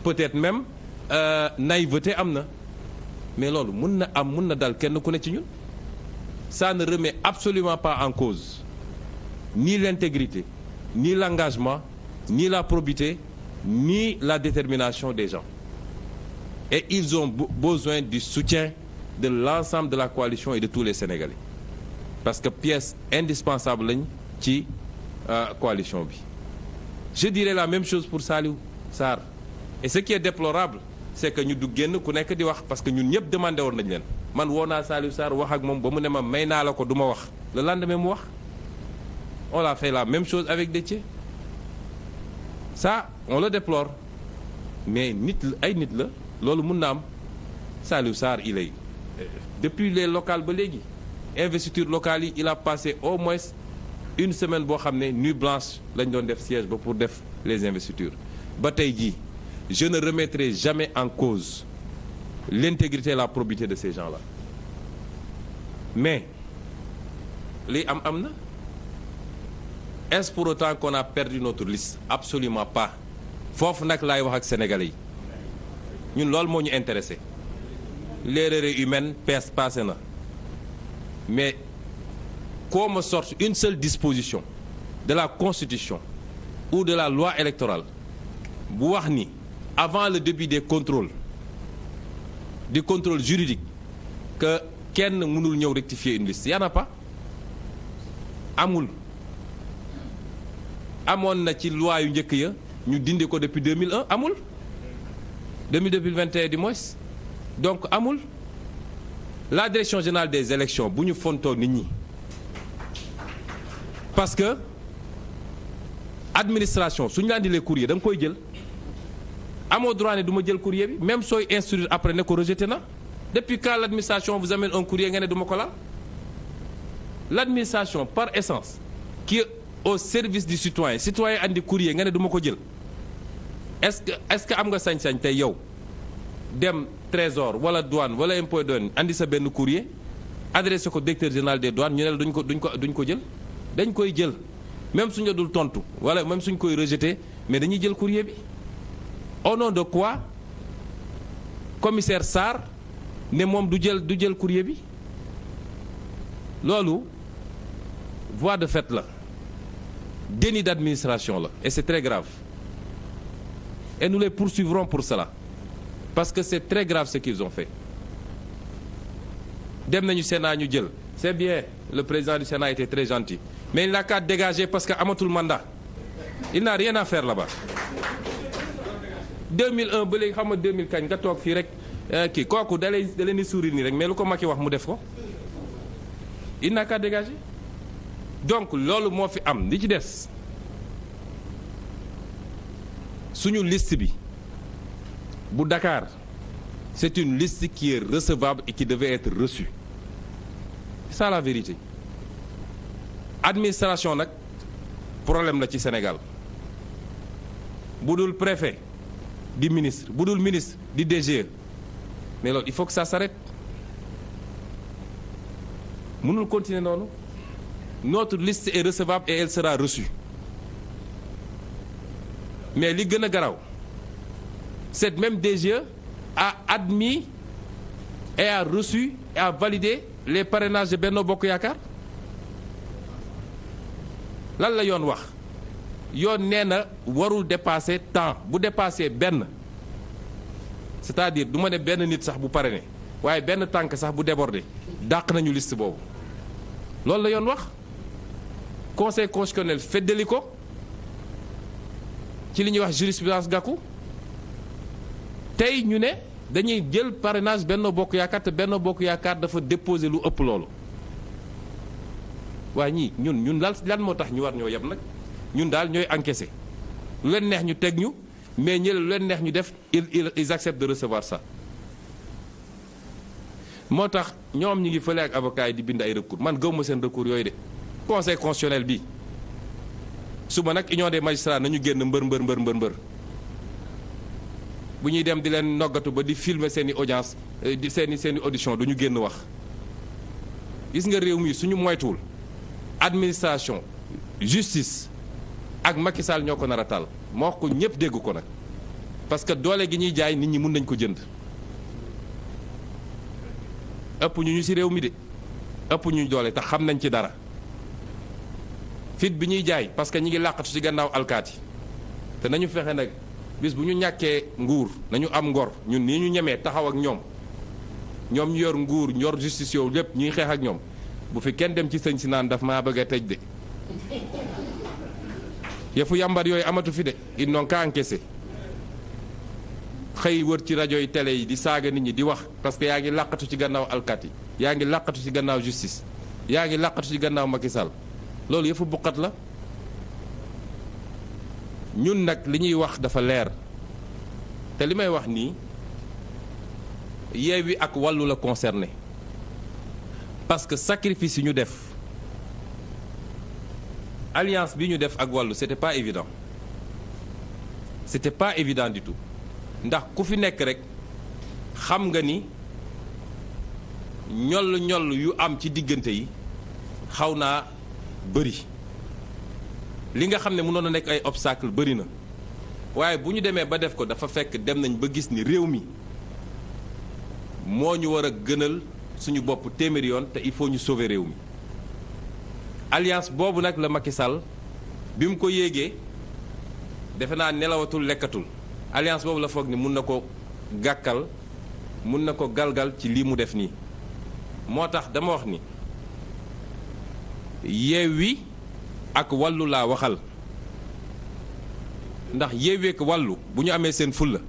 peut-être même naïveté am na mais loolu mun na dal kenn ku ne ci ñun ça ne remet absolument pas en cause ni l'intégrité ni l'engagement ni la probité ni la détermination des gens et ils ont besoin du soutien de l'ensemble de la coalition et de tous les Sénégalais parce que pièce indispensable lañ ci coalition bi. Je dirais la même chose pour Saliou Sarr et ce qui est déplorable c'est que ñu du génn ku nekk di wax parce que ñun ñëpp demandé woon nañ leen man woo naa Saliou Sarr wax ak moom ba mu ne ma may naa la ko du ma wax le lendemain mu wax on a fait la même chose avec Déthié ça on le déplore mais nit ay nit la loolu mun na am Saliou Sarr il est depuis les locales ba léegi investiture locale yi il a passé au moins une semaine boo xam ne nuit blanche lañ doon def siège ba pour def les investitures ba tey jii je ne remettrai jamais en cause l'intégrité et la probité de ces gens-là mais li am na est-ce pour autant qu'on a perdu notre liste absolument pas foofu nag laay wax ak sénégalais yi ñun loolu moo ñu intéressé l'erreur humaine passé na mais qu'on me sorte une seule disposition de la Constitution ou de la loi électorale bu wax ni avant le début des contrôles du contrôle juridique que kenn mënul ñëw rectifier une liste y en a pas amul amoon na ci loi yu njëkk ya ñu dindi ko depuis 2001 amul 2021 du moins donc amul la direction générale des élections bu ñu fontoo nit ñi parce que administration suñu la andilee courrier da nga koy jël amoo droit ne du ma jël courrier bi même sooy instruire après ne ko rejeté na depuis quand l'administration vous amène un courrier nga ne du ma ko laal l'administration par essence qui est au service du citoyen andi courrier nga ne du ma ko jël est-ce que am nga sañ-sañ tey yow dem trésor wala douane wala impôt et domaine andi sa benn courrier adressé ko directeur général des douanes ñu ne la duñ ko jël dañ koy jël même suñ la dul tontu wala même suñ koy rejeté mais dañuy jël courrier bi au nom de quoi commissaire Sarr ne moom du jël courrier bi loolu voie de fait la déni d'administration la et c'est très grave et nous les poursuivrons pour cela parce que c'est très grave ce qu'ils ont fait dem nañu Sénat ñu jël c'est bien le président du Sénat était très gentil mais il n'a qu'à dégager parce que amatul mandat il n'a rien à faire là-bas 2001 ba léegi xam nga 2000 kañ nga toog fii rek kii kooku da leen di sourire nii rek mais lu ko Macky wax mu def ko il n'a qu'à dégager donc loolu moo fi am li ci des suñu liste bi bu Dakar c'est une liste qui est recevable et qui devait être reçue c'est ça la vérité administration nag problème la ci Sénégal bu dul préfet di ministre bu dul ministre di DG mais loolu il faut que ça s'arrête mënul continuer noonu notre liste est recevable et elle sera reçue mais li gën a garaaw cette même DGE a admis et a reçu et a validé les parrainages de Benno Bokk Yaakaar lan la yoon wax yoon nee na warul dépasser temps bu dépasser benn c'est-à-dire du ma ne benn nit sax bu parrainé waaye benn tànk sax bu débordé dàq nañu liste boobu loolu la yoon wax conseil constitutionnel feddali ko ci li ñuy wax jurisprudence Gakou tey ñu ne dañuy jël parrainage Benno Bokk Yaakaar te Benno Bokk Yaakaar dafa déposer lu ëpp loolu waaye ñii ñun lan moo tax ñu war ñoo yeb nag ñun daal ñooy encaisser lu leen neex ñu teg ñu mais ñële lu leen neex ñu def ils acceptent de recevoir ça moo tax ñoom ñu ngi fële ak avocat yi di bind ay recours man gëwuma seen recours yooyu de conseil constitutionnel bi suba nag union des magistrats nañu génn mbër bu ñuy dem di leen noggatu ba di filmer seen i audience di seen i audition du ñu génn wax gis nga réew mi suñu moytuwul administration justice ak Macky Sall ñoo ko nar a taal ma wax ko ñëpp dégg ko nag parce que doole gi ñuy jaay nit ñi mun nañ ko jënd ëpp ñu ci réew mi de ëpp ñu doole tax xam nañ ci dara fit bi ñuy jaay parce que ñi ngi làqatu ci gannaaw alkaati te nañu fexe nag bis bu ñu ñàkkee nguur nañu am ngor ñun nii ñu ñemee taxaw ak ñoom ñu yor nguur yor justice yow lépp ñuy xeex ak ñoom bu fi kenn dem ci sëñ si naan daf maa bëgg a tëj de yëfu yàmbar yooyu amatu fi de ils n'ont qu'à encaisser xëy wër ci rajo yi télé yi di saaga nit ñi di wax parce que yaa ngi làqatu ci gannaaw alkaati yaa ngi làqatu ci gannaaw justice yaa ngi làqatu ci gannaaw Macky Sall loolu yëfu buqat la ñun nag li ñuy wax dafa leer te li may wax nii Yewwi ak Wallu la concerné parce que sacrifice yi ñu def alliance bi ñu def ak Wallu c'était pas évident du tout ndax ku fi nekk rek xam nga ni ñoll yu am ci diggante yi xaw naa bëri li nga xam ne mënoon a nekk ay obstacle bëri na waaye bu ñu demee ba def ko dafa fekk dem nañ ba gis ni réew mi moo ñu war a gënal suñu bopp téeméeri yoon te il faut ñu sauver réew mi alliance boobu nag la Macky Sall bi mu ko yéegee defe naa nelawatul lekkatul alliance boobu la foog ni mun na ko gàkkal mun na ko galgal ci lii mu def nii moo tax dama wax ni Yewwi ak Wallu laa waxal ndax Yewwi ak Wallu bu ñu amee seen fulla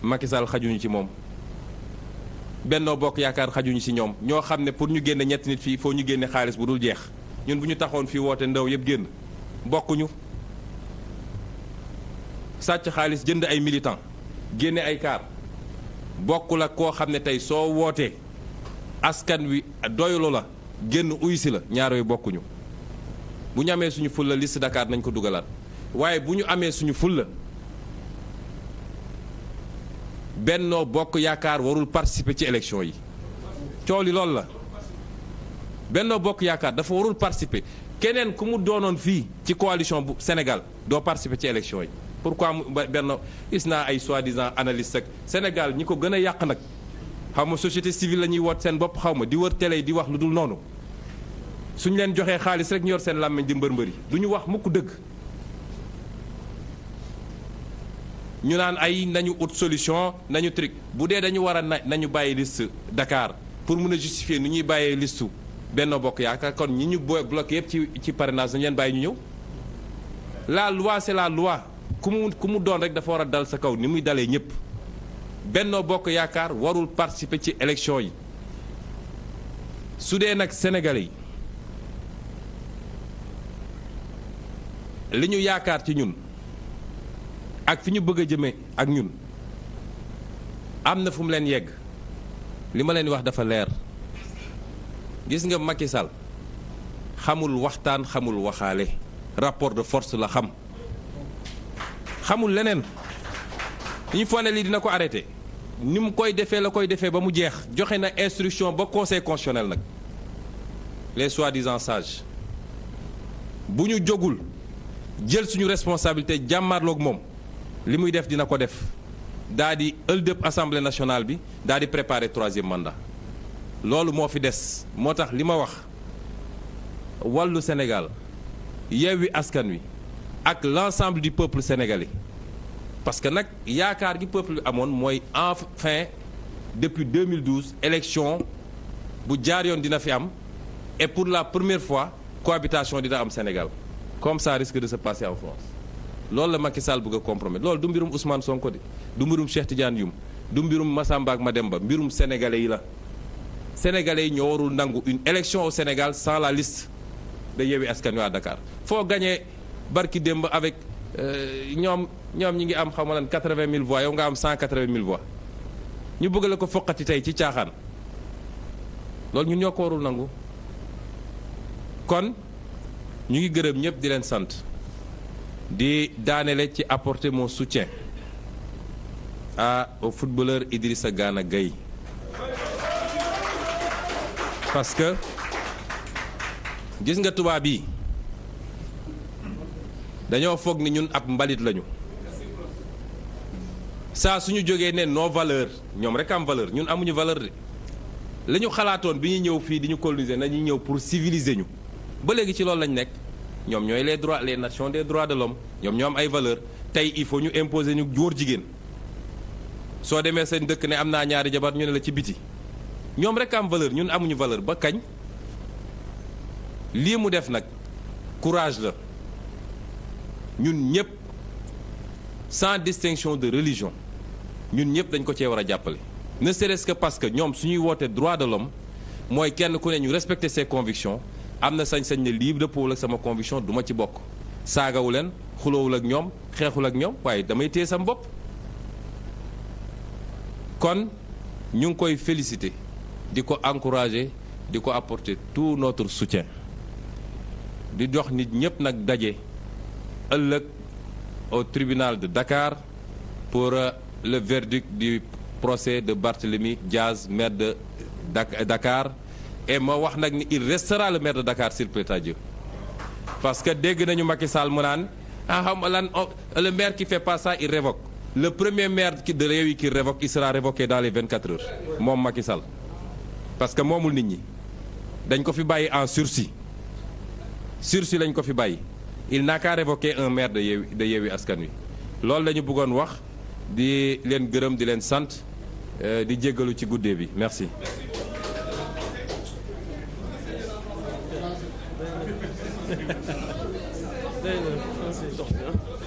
Macky Sall xajuñu ci moom Benno Bokk Yaakaar xajuñu ci ñoom ñoo xam ne pour ñu génne ñetti nit fii foo ñu génne xaalis bu dul jeex ñun bu ñu taxoon fii woote ndaw yëpp génn bokkuñu sàcc xaalis jënd ay militant génne ay kaar bokkul ak koo xam ne tey soo wootee askan wi doylu la génn uysi la ñaar yooyu bokkuñu bu ñu amee suñu fulla liste Dakar nañ ko dugalaat waaye bu ñu amee suñu fulla Benno Bokk Yaakaar warul participer ci élection yi coow li loolu la Benno Bokk Yaakaar dafa warul participer keneen ku mu doonoon fii ci coalition bu Sénégal doo participer ci élection yi pourquoi Benno gis naa ay soi-disant analyste ak Sénégal ñi ko gën a yàq nag xaw ma société civile la ñuy woot seen bopp xaw ma di wër télé di wax lu dul noonu suñu leen joxee xaalis rek ñu yor seen làmmiñ di mbër-mbëri du ñu wax mukk dëgg ñu naan ay nañu ut solution nañu truc bu dee dañu war a nañu bàyyi liste Dakar pour mun a justifier nu ñuy bàyyee listu Benno Bokk Yaakaar kon ñi ñu bloqué yëpp ci parrainage nañu leen bàyyi ñu ñëw la loi c'est la loi ku mu doon rek dafa war a dal sa kaw ni muy dalee ñëpp Benno Bokk Yaakaar warul participer ci élection yi su dee nag Sénégalais yi li ñu yaakaar ci ñun ak fi ñu bëgg a jëmee ak ñun am na fu mu leen yegg li ma leen wax dafa leer gis nga Macky Sall xamul waxtaan xamul waxaale rapport de force la xamul leneen ñu foog ne lii dina ko arrêté ni mu koy defee la koy defee ba mu jeex joxe na instruction ba conseil constitutionnel nag les soi-disant sages bu ñu jógul jël suñu responsabilité jàmmarloog moom li muy def dina ko def daa di ëldëb assemblée nationale bi daa di préparer troisième mandat loolu moo fi des moo tax li ma wax wàllu Sénégal Yewwi Askan Wi ak l'ensemble du peuple sénégalais parce que nag yaakaar gi peuple bi amoon mooy enfin depuis 2012 élection bu jaar yoon dina fi am et pour la première fois cohabitation dina am Sénégal comme ça risque de se passer en France loolu la Macky Sall bëgg a compromettre loolu du mbirum Ousmane Sonko de du mbirum Cheikh Tidiane Youm du mbirum Massamba ak Mademba mbirum sénégalais yi la sénégalais yi ñoo warul nangu une élection au Sénégal sans la liste de Yewwi Askan Wi à Dakar foo gagné barki démb avec ñoom ñi ngi am xam nga lan 80 000 voix yow nga am 180 000 voix ñu bëgg la ko foqati tey ci caaxaan loolu ñun ñoo ko warul nangu kon ñu ngi gërëm ñëpp di leen sant di daanele ci apporter mon soutien au footballeur Idrissa Gana Gueye parce que gis nga tubaab yi dañoo foog ni ñun ab mbalit lañu saa suñu jógee ne nos valeurs ñoom rek am valeur ñun amuñu valeur de la ñu xalaatoon bi ñu ñëw fii di ñu coloniser nañuy ñëw pour civiliser ñu ba léegi ci loolu lañ nekk ñoom ñooy les nations des droits de l'homme ñoom ñoo am ay valeur tey il faut ñu imposer ñu góor jigéen soo demee seen dëkk ne am naa ñaari jabar ñu ne la ci biti ñoom rek am valeur ñun amuñu valeur ba kañ lii mu def nag courage la ñun ñëpp sans distinction de religion ñun ñëpp dañ ko cee war a jàppale ne serait-ce que parce que ñoom suñuy woote droit de l'homme mooy kenn ku ne ñu respecter ses convictions am na sañ-sañ ne lii dëppoowul ak sama conviction du ma ci bokk saagawu leen xuloowul ak ñoom xeexul ak ñoom waaye damay téye sam bopp kon ñu ngi koy féliciter di ko encourager di ko apporter tout notre soutien di jox nit ñëpp nag daje ëllëg au tribunal de Dakar pour le verdict du procès de Barthélémy Diaz, maire de Dakar et ma wax nag ni il restera le maire de Dakar s'il plaît à Dieu parce que dégg nañu Macky Sall mu naan xam lan le maire qui fait pas ça il révoque le premier maire de Yewwi qui révoque il sera révoqué dans les 24 heures moom Macky Sall parce que moomul nit ñi dañ ko fi bàyyi en sursis lañ ko fi bàyyi il n'a qu'à révoquer un maire de Yewwi Askan Wi loolu la ñu bëggoon wax di leen gërëm di leen sant di jéggalu ci guddee bi merci. Merci.